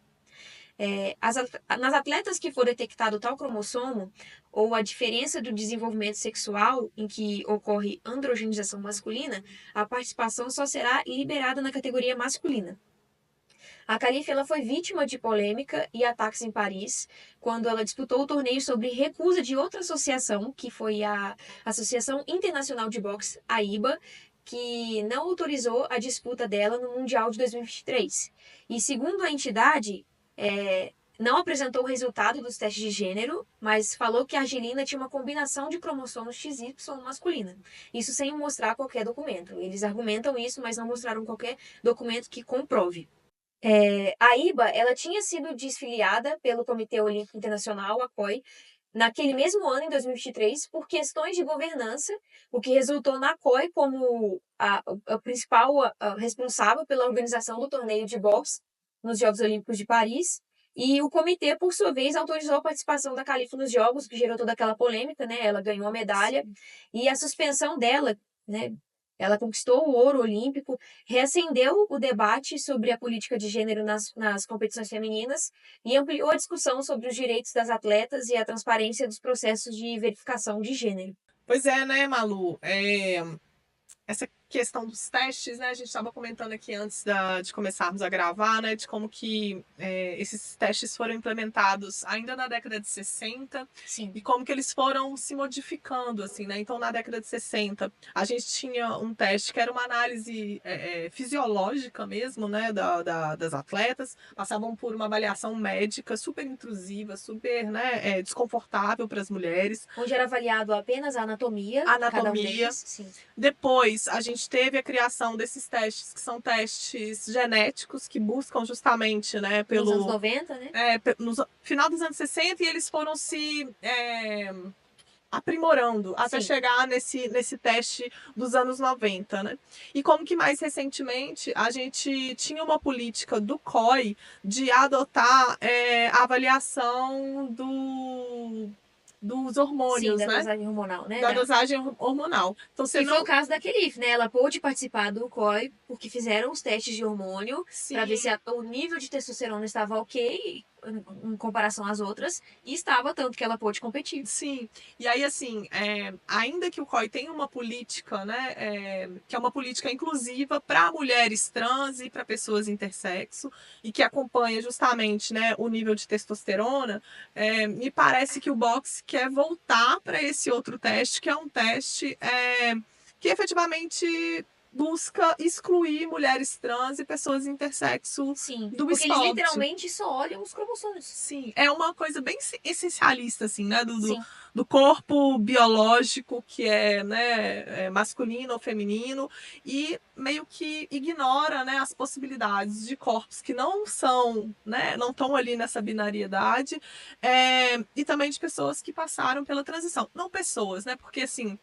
Speaker 2: Nas atletas que for detectado tal cromossomo, ou a diferença do desenvolvimento sexual em que ocorre androgenização masculina, a participação só será liberada na categoria masculina. A Khalif ela foi vítima de polêmica e ataques em Paris, quando ela disputou o torneio sobre recusa de outra associação, que foi a Associação Internacional de Boxe, a IBA, que não autorizou a disputa dela no Mundial de 2023. E segundo a entidade, não apresentou o resultado dos testes de gênero, mas falou que a Argelina tinha uma combinação de cromossomos XY masculina. Isso sem mostrar qualquer documento. Eles argumentam isso, mas não mostraram qualquer documento que comprove. A IBA, ela tinha sido desfiliada pelo Comitê Olímpico Internacional, a COI, naquele mesmo ano, em 2023, por questões de governança, o que resultou na COI como a principal responsável pela organização do torneio de boxe nos Jogos Olímpicos de Paris. E o comitê, por sua vez, autorizou a participação da Khalif nos Jogos, que gerou toda aquela polêmica, né? Ela ganhou a medalha. E a suspensão dela, né? Ela conquistou o ouro olímpico, reacendeu o debate sobre a política de gênero nas competições femininas e ampliou a discussão sobre os direitos das atletas e a transparência dos processos de verificação de gênero.
Speaker 1: Pois é, né, Malu? Essa questão dos testes, né? A gente estava comentando aqui antes de começarmos a gravar, né? De como que esses testes foram implementados ainda na década de 60
Speaker 2: Sim.
Speaker 1: e como que eles foram se modificando, assim, né? Então, na década de 60, a gente tinha um teste que era uma análise fisiológica mesmo, né? Das atletas. Passavam por uma avaliação médica super intrusiva, super, né? Desconfortável para as mulheres.
Speaker 2: Onde era avaliado apenas a anatomia. Cada um deles. Sim.
Speaker 1: Depois, a gente teve a criação desses testes, que são testes genéticos, que buscam justamente, né,
Speaker 2: Nos anos 90, né?
Speaker 1: No final dos anos 60, e eles foram se aprimorando até
Speaker 2: Sim.
Speaker 1: chegar nesse teste dos anos 90, né? E como que mais recentemente a gente tinha uma política do COI de adotar a avaliação dos hormônios,
Speaker 2: Sim, da
Speaker 1: né?
Speaker 2: dosagem hormonal, né?
Speaker 1: Da dosagem hormonal. Então,
Speaker 2: E foi o caso da Kelif, né? Ela pôde participar do COI porque fizeram os testes de hormônio para ver se o nível de testosterona estava ok em comparação às outras, e estava, tanto que ela pôde competir.
Speaker 1: Sim, e aí assim, ainda que o COI tenha uma política, né, que é uma política inclusiva para mulheres trans e para pessoas intersexo, e que acompanha justamente, né, o nível de testosterona, me parece que o boxe quer voltar para esse outro teste, que é um teste que efetivamente busca excluir mulheres trans e pessoas intersexo do
Speaker 2: porque
Speaker 1: esporte.
Speaker 2: Eles literalmente só olham os cromossomos.
Speaker 1: Sim, é uma coisa bem essencialista, assim, né? Do corpo biológico, que é, né, masculino ou feminino, e meio que ignora, né, as possibilidades de corpos que não são, né, não estão ali nessa binariedade, e também de pessoas que passaram pela transição. Não pessoas, né? Porque, assim,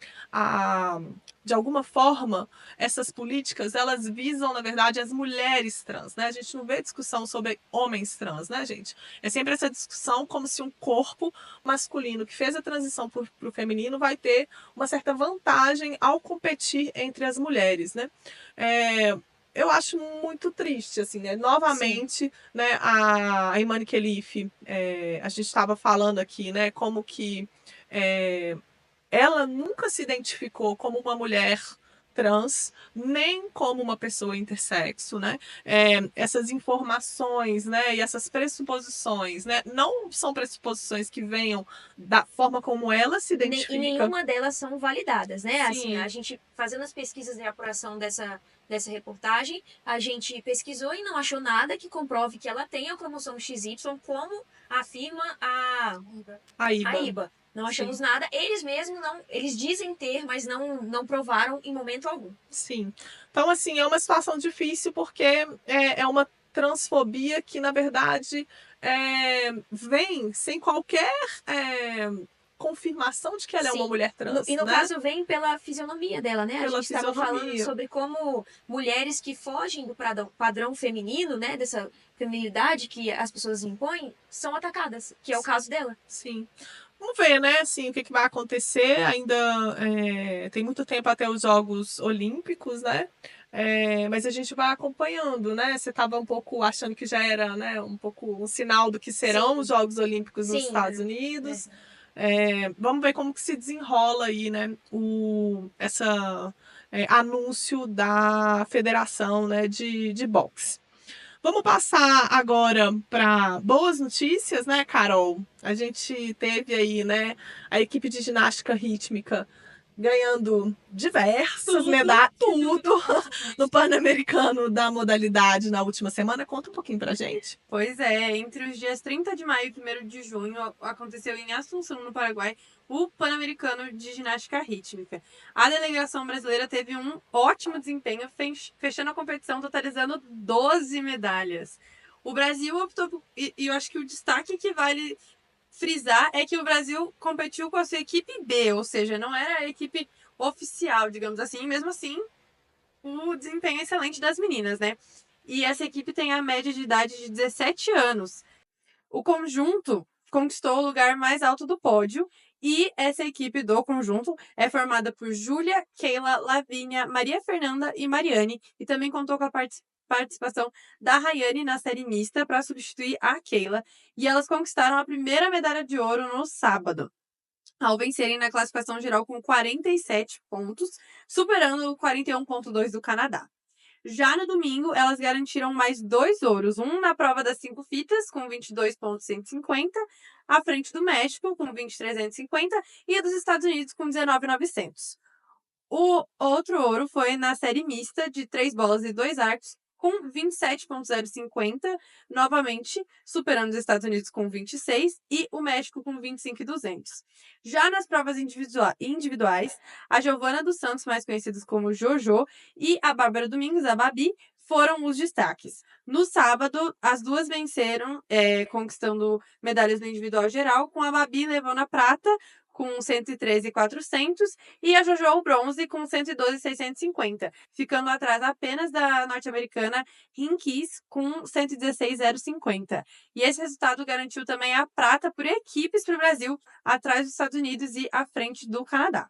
Speaker 1: de alguma forma, essas políticas, elas visam, na verdade, as mulheres trans, né? A gente não vê discussão sobre homens trans, né, gente? É sempre essa discussão como se um corpo masculino que fez a transição para o feminino vai ter uma certa vantagem ao competir entre as mulheres, né? Eu acho muito triste, assim, né? Novamente, né, a Imani Khelif, a gente estava falando aqui, né, como que ela nunca se identificou como uma mulher trans, nem como uma pessoa intersexo, né? Essas informações, né, e essas pressuposições, né, não são pressuposições que venham da forma como ela se identifica.
Speaker 2: E nenhuma delas são validadas, né?
Speaker 1: Sim.
Speaker 2: Assim, a gente fazendo as pesquisas de apuração dessa reportagem, a gente pesquisou e não achou nada que comprove que ela tenha o cromossomo XY, como afirma a IBA. Não achamos nada. Eles mesmos não. Eles dizem ter, mas não provaram em momento algum.
Speaker 1: Sim. Então, assim, é uma situação difícil porque é uma transfobia que, na verdade, vem sem qualquer confirmação de que ela é uma mulher trans.
Speaker 2: E no
Speaker 1: né?
Speaker 2: caso vem pela fisionomia dela, né?
Speaker 1: Pela
Speaker 2: a gente estava falando sobre como mulheres que fogem do padrão feminino, né? Dessa feminilidade que as pessoas impõem, são atacadas, que é o caso dela.
Speaker 1: Sim. Vamos ver, né, assim, o que vai acontecer. Ainda tem muito tempo até os Jogos Olímpicos, né? Mas a gente vai acompanhando, né? Você estava um pouco achando que já era, né, um pouco um sinal do que serão os Jogos Olímpicos nos Estados Unidos. Vamos ver como que se desenrola aí, né, essa anúncio da Federação, né, de Boxe. Vamos passar agora para boas notícias, né, Carol? A gente teve aí, né, a equipe de ginástica rítmica ganhando diversas medalhas, tudo no Pan-Americano da modalidade na última semana. Conta um pouquinho pra gente.
Speaker 4: Pois é, entre os dias 30 de maio e 1º de junho, aconteceu em Assunção, no Paraguai, o Pan-Americano de Ginástica Rítmica. A delegação brasileira teve um ótimo desempenho, fechando a competição, totalizando 12 medalhas. O Brasil optou por... E eu acho que o destaque que vale frisar é que o Brasil competiu com a sua equipe B, ou seja, não era a equipe oficial, digamos assim, e mesmo assim, o desempenho excelente das meninas, né? E essa equipe tem a média de idade de 17 anos. O conjunto conquistou o lugar mais alto do pódio, e essa equipe do conjunto é formada por Júlia, Keila, Lavínia, Maria Fernanda e Mariane, e também contou com a participação da Rayane na série mista para substituir a Keila, e elas conquistaram a primeira medalha de ouro no sábado. ao vencerem na classificação geral com 47 pontos, superando o 41,2 do Canadá. Já no domingo, elas garantiram mais 2 ouros, um na prova das 5 fitas, com 22,150, à frente do México, com 20,350, e a dos Estados Unidos, com 19,900. O outro ouro foi na série mista de 3 bolas e 2 arcos, com 27,050, novamente superando os Estados Unidos com 26 e o México com 25,200. Já nas provas individuais, a Giovana dos Santos, mais conhecidos como Jojo, e a Bárbara Domingos, a Babi, foram os destaques. No sábado, as duas venceram, conquistando medalhas no individual geral, com a Babi levando a prata, com 113,400 e a Jojo o bronze com 112,650, ficando atrás apenas da norte-americana Hinkis com 116,050. E esse resultado garantiu também a prata por equipes para o Brasil, atrás dos Estados Unidos e à frente do Canadá.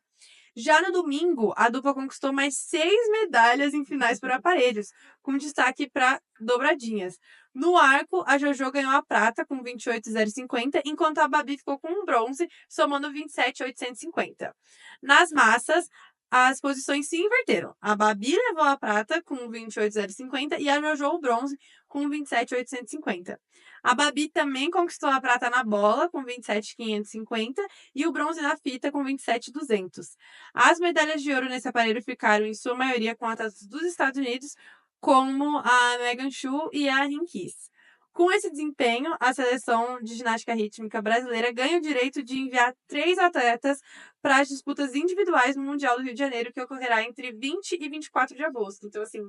Speaker 4: Já no domingo, a dupla conquistou mais 6 medalhas em finais por aparelhos, com destaque para dobradinhas. No arco, a Jojo ganhou a prata com 28,050, enquanto a Babi ficou com um bronze, somando 27,850. Nas massas, as posições se inverteram. A Babi levou a prata com 28,050 e a Jojo o bronze com 27,850. A Babi também conquistou a prata na bola com 27,550 e o bronze na fita com 27,200. As medalhas de ouro nesse aparelho ficaram, em sua maioria, com atletas dos Estados Unidos, como a Megan Shu e a Hinkis. Com esse desempenho, a seleção de ginástica rítmica brasileira ganha o direito de enviar 3 atletas para as disputas individuais no Mundial do Rio de Janeiro, que ocorrerá entre 20 e 24 de agosto. Então, assim,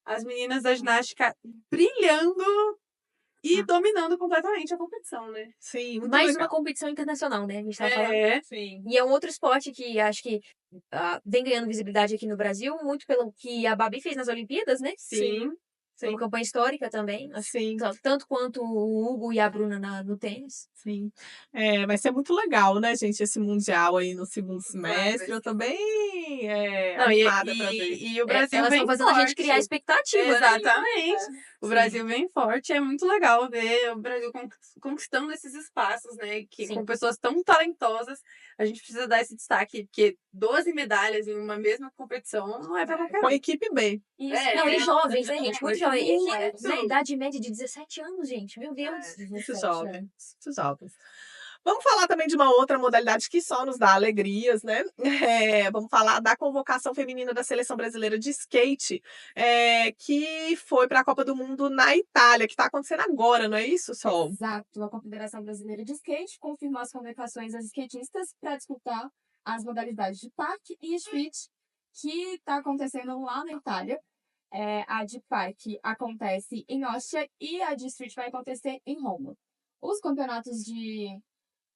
Speaker 4: as meninas da ginástica brilhando e dominando completamente a competição, né?
Speaker 1: Sim, muito
Speaker 2: Mais
Speaker 1: legal.
Speaker 2: uma competição internacional, né? A gente tava falando.
Speaker 1: Sim.
Speaker 2: E é um outro esporte que acho que vem ganhando visibilidade aqui no Brasil, muito pelo que a Babi fez nas Olimpíadas, né?
Speaker 1: Sim.
Speaker 2: Foi uma campanha histórica também. Acho
Speaker 1: Sim.
Speaker 2: que tanto quanto o Hugo e a Bruna no tênis.
Speaker 1: Sim. Vai ser muito legal, né, gente, esse Mundial aí no segundo semestre. Eu tô bem animada pra ver.
Speaker 4: E o Brasil
Speaker 2: Elas
Speaker 4: vem
Speaker 2: estão fazendo
Speaker 4: forte.
Speaker 2: a gente criar expectativa, né?
Speaker 4: Exatamente. O
Speaker 2: Sim.
Speaker 4: Brasil vem forte. É muito legal ver o Brasil conquistando esses espaços, né? Que,
Speaker 2: Sim.
Speaker 4: com pessoas tão talentosas, a gente precisa dar esse destaque. Porque 12 medalhas em uma mesma competição não é pra qualquer
Speaker 1: Com
Speaker 4: um.
Speaker 1: a equipe B.
Speaker 2: Não, e jovens, né, gente? Muito jovens. E aqui,
Speaker 4: Muito.
Speaker 2: né, idade média de 17 anos, gente. Meu Deus.
Speaker 1: Muito jovens. Muito jovens. Vamos falar também de uma outra modalidade que só nos dá alegrias, né? Vamos falar da convocação feminina da Seleção Brasileira de Skate, que foi para a Copa do Mundo na Itália, que está acontecendo agora, não é isso, Sol?
Speaker 3: Exato. A Confederação Brasileira de Skate confirmou as convocações das skatistas para disputar as modalidades de parque e street, que está acontecendo lá na Itália. A de parque acontece em Ostia e a de street vai acontecer em Roma. Os campeonatos de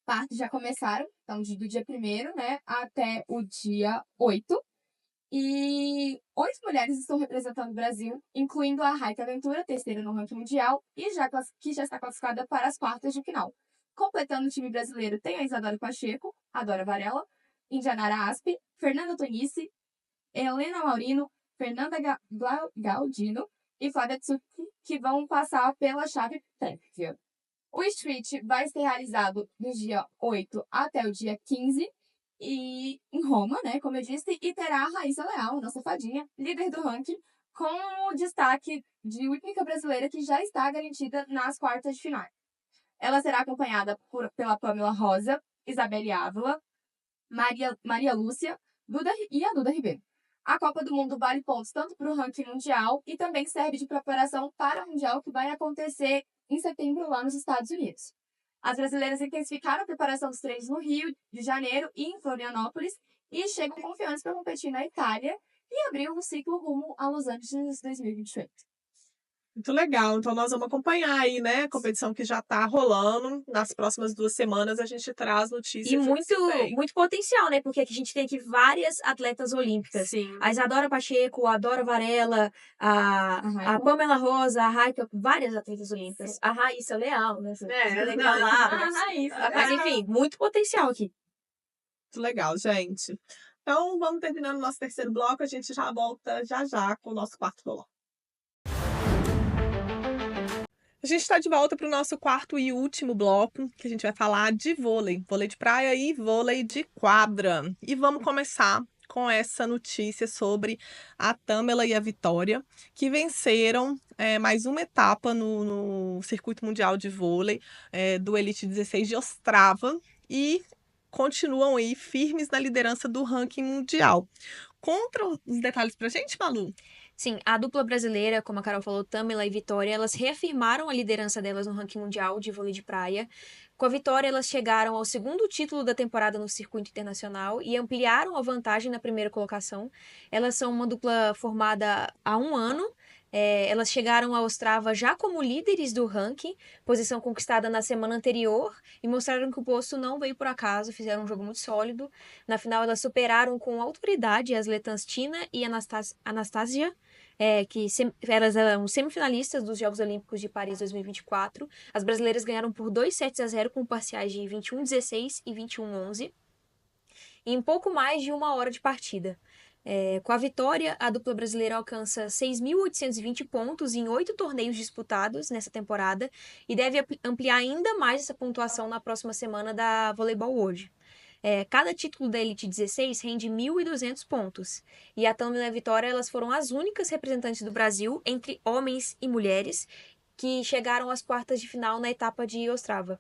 Speaker 3: parque já começaram, então do dia 1º, né, até o dia 8. E 8 mulheres estão representando o Brasil, incluindo a Raika Ventura, terceira no ranking mundial, e que já está classificada para as quartas de final. Completando o time brasileiro tem a Isadora Pacheco, a Dora Varela, Indianara Aspe, Fernanda Tonice, Helena Maurino, Fernanda Galdino e Flávia Tsuki, que vão passar pela chave prévia. O Street vai ser realizado do dia 8 até o dia 15 e em Roma, né, como eu disse, e terá a Raíssa Leal, nossa fadinha, líder do ranking, com o destaque de única brasileira que já está garantida nas quartas de final. Ela será acompanhada pela Pamela Rosa, Isabelle Ávila, Maria Lúcia e a Duda Ribeiro. A Copa do Mundo vale pontos tanto para o ranking mundial e também serve de preparação para o Mundial que vai acontecer em setembro lá nos Estados Unidos. As brasileiras intensificaram a preparação dos treinos no Rio de Janeiro e em Florianópolis e chegam confiantes para competir na Itália e abrir um ciclo rumo a Los Angeles 2028.
Speaker 1: Muito legal. Então, nós vamos acompanhar aí, né? A competição que já está rolando. Nas próximas 2 semanas, a gente traz notícias.
Speaker 2: E muito potencial, né? Porque aqui a gente tem aqui várias atletas olímpicas.
Speaker 4: Sim.
Speaker 2: A Isadora Pacheco, a Dora Varela, a Pamela Rosa, a Raika, várias atletas olímpicas. A Raíssa Leal, né? Legal lá. Mas, enfim, muito potencial aqui.
Speaker 1: Muito legal, gente. Então, vamos terminando o nosso terceiro bloco. A gente já volta já com o nosso quarto bloco. A gente está de volta para o nosso quarto e último bloco, que a gente vai falar de vôlei, vôlei de praia e vôlei de quadra. E vamos começar com essa notícia sobre a Tâmela e a Vitória, que venceram mais uma etapa no Circuito Mundial de Vôlei do Elite 16 de Ostrava e continuam aí firmes na liderança do ranking mundial. Conta os detalhes pra gente, Malu.
Speaker 2: Sim, a dupla brasileira, como a Carol falou, Tâmela e Vitória, elas reafirmaram a liderança delas no ranking mundial de vôlei de praia. Com a vitória, elas chegaram ao segundo título da temporada no circuito internacional e ampliaram a vantagem na primeira colocação. Elas são uma dupla formada há um ano. Elas chegaram a Ostrava já como líderes do ranking, posição conquistada na semana anterior, e mostraram que o posto não veio por acaso, fizeram um jogo muito sólido. Na final, elas superaram com autoridade as letãs Tina e Anastasia, elas eram semifinalistas dos Jogos Olímpicos de Paris 2024. As brasileiras ganharam por 2-0 com parciais de 21-16 e 21-11, em pouco mais de uma hora de partida. Com a vitória, a dupla brasileira alcança 6.820 pontos em 8 torneios disputados nessa temporada e deve ampliar ainda mais essa pontuação na próxima semana da Volleyball World. Cada título da Elite 16 rende 1.200 pontos. E a Tâmela e a Vitória, elas foram as únicas representantes do Brasil, entre homens e mulheres, que chegaram às quartas de final na etapa de Ostrava.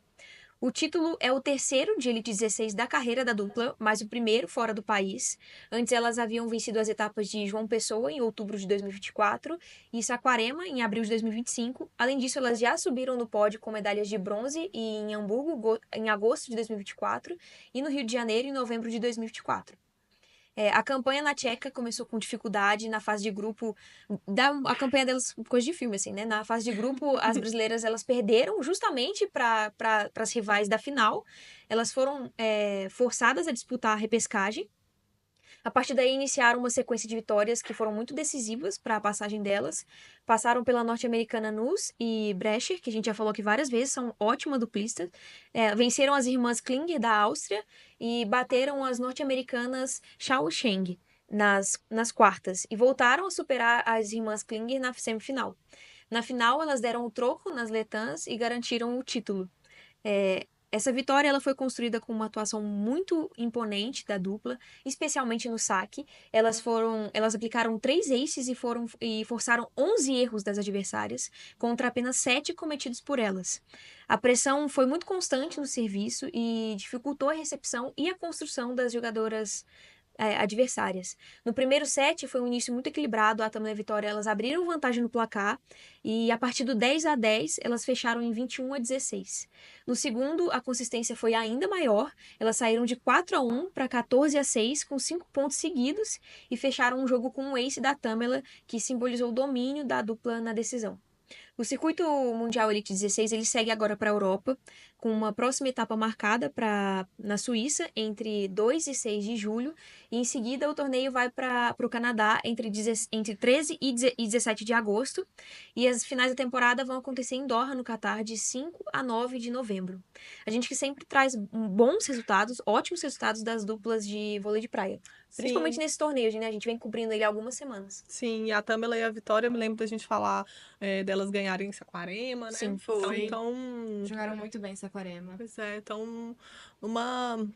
Speaker 2: O título é o terceiro de Elite 16 da carreira da dupla, mas o primeiro fora do país. Antes elas haviam vencido as etapas de João Pessoa em outubro de 2024 e Saquarema em abril de 2025. Além disso, elas já subiram no pódio com medalhas de bronze em Hamburgo em agosto de 2024 e no Rio de Janeiro em novembro de 2024. A campanha na Tcheca começou com dificuldade na fase de grupo. A campanha delas, coisa de filme, assim, né? Na fase de grupo, as brasileiras elas perderam justamente para as rivais da final. Elas foram forçadas a disputar a repescagem. A partir daí iniciaram uma sequência de vitórias que foram muito decisivas para a passagem delas. Passaram pela norte-americana Nuss e Brecher, que a gente já falou aqui várias vezes, são ótimas duplistas. Venceram as irmãs Klinger da Áustria e bateram as norte-americanas Shao Sheng nas quartas. E voltaram a superar as irmãs Klinger na semifinal. Na final, elas deram o troco nas letãs e garantiram o título. Essa vitória ela foi construída com uma atuação muito imponente da dupla, especialmente no saque. Elas aplicaram 3 aces e forçaram 11 erros das adversárias, contra apenas 7 cometidos por elas. A pressão foi muito constante no serviço e dificultou a recepção e a construção das jogadoras adversárias. No primeiro set foi um início muito equilibrado, a Tâmela e a Vitória elas abriram vantagem no placar e a partir do 10-10 elas fecharam em 21-16. No segundo, a consistência foi ainda maior, elas saíram de 4-1 para 14-6 com 5 pontos seguidos e fecharam um jogo com um ace da Tâmela, que simbolizou o domínio da dupla na decisão. O Circuito Mundial Elite 16 ele segue agora para a Europa, com uma próxima etapa marcada na Suíça, entre 2 e 6 de julho, e em seguida o torneio vai para o Canadá entre 13 e 17 de agosto, e as finais da temporada vão acontecer em Doha, no Catar, de 5 a 9 de novembro. A gente que sempre traz bons resultados, ótimos resultados das duplas de vôlei de praia. Principalmente nesses torneios, né? A gente vem cobrindo ele há algumas semanas.
Speaker 1: Sim, e a Tâmela e a Vitória, eu me lembro da gente falar delas ganharem em Saquarema, né?
Speaker 2: Sim,
Speaker 4: foi.
Speaker 1: Então,
Speaker 3: Jogaram muito bem Saquarema.
Speaker 1: pois é, então uma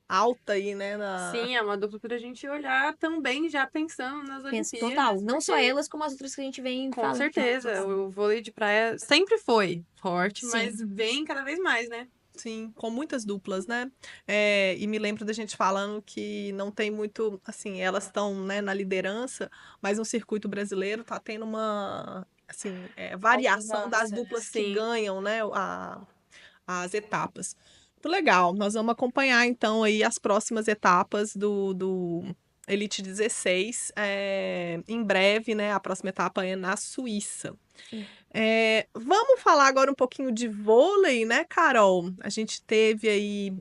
Speaker 1: alta aí, né?
Speaker 4: Sim, é uma dupla pra gente olhar também já pensando nas Olimpíadas.
Speaker 2: Total. Não só
Speaker 4: porque,
Speaker 2: elas, como as outras que a gente vem
Speaker 4: com
Speaker 2: falando.
Speaker 4: certeza, o vôlei de praia sempre foi forte,
Speaker 2: Sim.
Speaker 4: mas vem cada vez mais, né?
Speaker 1: Sim, com muitas duplas, né? E me lembro da gente falando que não tem muito, assim, elas estão, né, na liderança, mas no circuito brasileiro tá tendo uma, assim, variação das
Speaker 3: Alternância,
Speaker 1: duplas que
Speaker 4: Sim.
Speaker 1: ganham, né, as etapas. Muito legal, nós vamos acompanhar então aí as próximas etapas do Elite 16. Em breve, né, a próxima etapa é na Suíça.
Speaker 2: Sim.
Speaker 1: Vamos falar agora um pouquinho de vôlei, né, Carol? A gente teve aí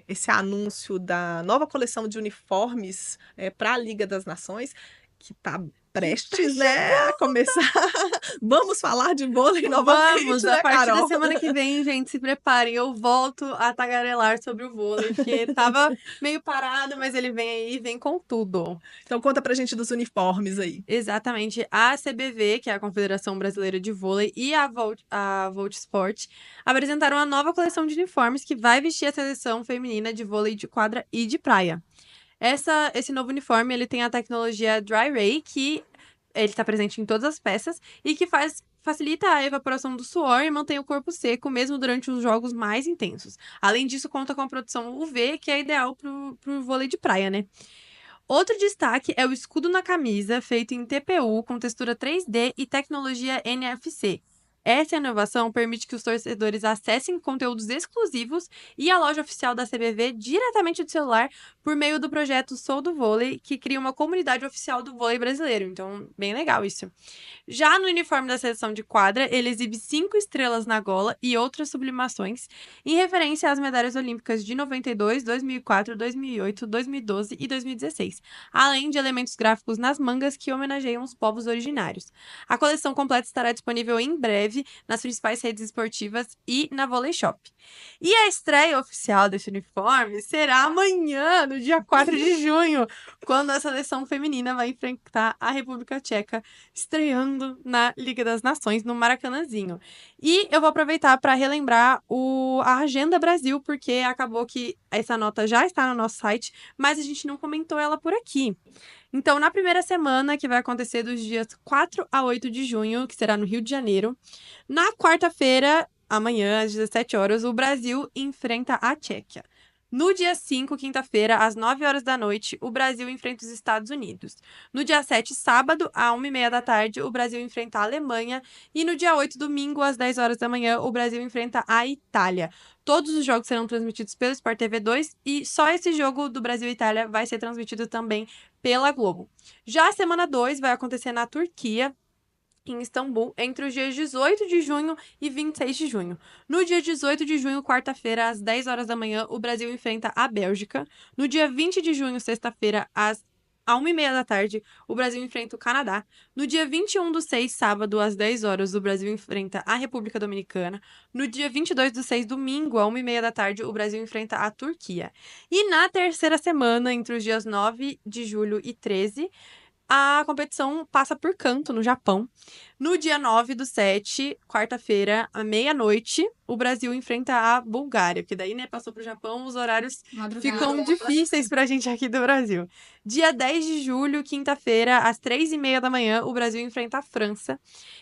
Speaker 1: esse anúncio da nova coleção de uniformes para a Liga das Nações, que tá prestes, né, a começar. Vamos falar de vôlei novamente,
Speaker 4: Vamos,
Speaker 1: né,
Speaker 4: a partir
Speaker 1: Carol?
Speaker 4: da semana que vem, gente, se preparem. Eu volto a tagarelar sobre o vôlei, porque tava meio parado, mas ele vem aí, vem com tudo.
Speaker 1: Então conta pra gente dos uniformes aí.
Speaker 4: Exatamente. A CBV, que é a Confederação Brasileira de Vôlei, e a Volt Sport apresentaram uma nova coleção de uniformes que vai vestir a seleção feminina de vôlei de quadra e de praia. Esse novo uniforme, ele tem a tecnologia Dry Ray, que ele está presente em todas as peças e que facilita a evaporação do suor e mantém o corpo seco mesmo durante os jogos mais intensos. Além disso, conta com a produção UV, que é ideal pro vôlei de praia, né? Outro destaque é o escudo na camisa, feito em TPU, com textura 3D e tecnologia NFC. Essa inovação permite que os torcedores acessem conteúdos exclusivos e a loja oficial da CBV diretamente do celular por meio do projeto Sou do Vôlei, que cria uma comunidade oficial do vôlei brasileiro. Então, bem legal isso. Já no uniforme da seleção de quadra, ele exibe 5 estrelas na gola e outras sublimações, em referência às medalhas olímpicas de 92, 2004, 2008, 2012 e 2016, além de elementos gráficos nas mangas que homenageiam os povos originários. A coleção completa estará disponível em breve nas principais redes esportivas e na Volley Shop. E a estreia oficial desse uniforme será amanhã, no dia 4 de junho, quando a seleção feminina vai enfrentar a República Tcheca, estreando na Liga das Nações, no Maracanãzinho. E eu vou aproveitar para relembrar a Agenda Brasil, porque acabou que essa nota já está no nosso site, mas a gente não comentou ela por aqui. Então, na primeira semana, que vai acontecer dos dias 4 a 8 de junho, que será no Rio de Janeiro, na quarta-feira, amanhã, às 17 horas, o Brasil enfrenta a Tchequia. No dia 5, quinta-feira, às 9 horas da noite, o Brasil enfrenta os Estados Unidos. No dia 7, sábado, às 1h30 da tarde, o Brasil enfrenta a Alemanha. E no dia 8, domingo, às 10 horas da manhã, o Brasil enfrenta a Itália. Todos os jogos serão transmitidos pelo Sport TV 2 e só esse jogo do Brasil e Itália vai ser transmitido também pela Globo. Já a semana 2 vai acontecer na Turquia, em Istambul, entre os dias 18 de junho e 26 de junho. No dia 18 de junho, quarta-feira, às 10 horas da manhã, o Brasil enfrenta a Bélgica. No dia 20 de junho, sexta-feira, às 1h30 da tarde, o Brasil enfrenta o Canadá. No dia 21/6, sábado, às 10 horas, o Brasil enfrenta a República Dominicana. No dia 22/6, domingo, às 1h30 da tarde, o Brasil enfrenta a Turquia. E na terceira semana, entre os dias 9 de julho e 13, a competição passa por Kanto, no Japão. No dia 9/7, quarta-feira, à meia-noite, o Brasil enfrenta a Bulgária, porque daí, né, passou pro Japão, os horários ficam difíceis pra gente aqui do Brasil. Dia 10 de julho, quinta-feira, às 3h30 da manhã, o Brasil enfrenta a França.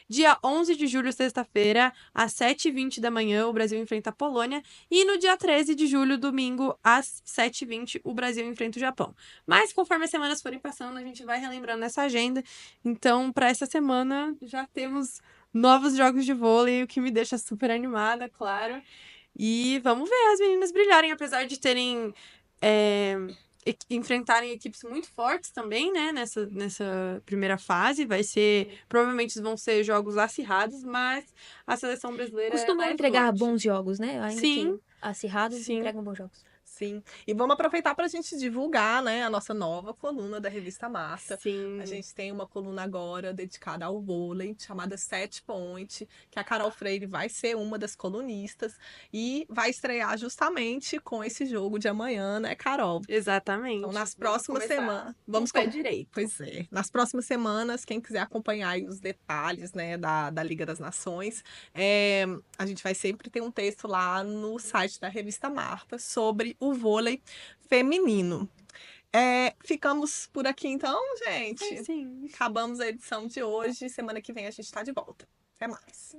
Speaker 4: Dia 11 de julho, sexta-feira, às 7h20 da manhã, o Brasil enfrenta a Polônia. E no dia 13 de julho, domingo, às 7h20, o Brasil enfrenta o Japão. Mas, conforme as semanas forem passando, a gente vai relembrando essa agenda. Então, para essa semana, já temos novos jogos de vôlei, o que me deixa super animada, claro. E vamos ver as meninas brilharem, apesar de terem... enfrentarem equipes muito fortes também, né, nessa primeira fase. Provavelmente vão ser jogos acirrados, mas a seleção brasileira
Speaker 2: Costumam
Speaker 4: é
Speaker 2: entregar
Speaker 4: forte.
Speaker 2: bons jogos, né? Ainda
Speaker 4: Sim.
Speaker 2: que acirrados,
Speaker 4: Sim.
Speaker 2: entregam bons jogos.
Speaker 1: Sim. E vamos aproveitar para a gente divulgar, né, a nossa nova coluna da revista Marta.
Speaker 4: Sim.
Speaker 1: A gente tem uma coluna agora dedicada ao vôlei, chamada Set Point, que a Carol Freire vai ser uma das colunistas e vai estrear justamente com esse jogo de amanhã, né, Carol?
Speaker 4: Exatamente.
Speaker 1: Então, nas próximas semanas...
Speaker 4: Vamos com o pé direito.
Speaker 1: Pois é. Nas próximas semanas, quem quiser acompanhar aí os detalhes, né, da Liga das Nações, a gente vai sempre ter um texto lá no site da revista Marta sobre o vôlei feminino. Ficamos por aqui então, gente.
Speaker 4: Sim.
Speaker 1: Acabamos a edição de hoje. Semana que vem a gente está de volta. Até mais.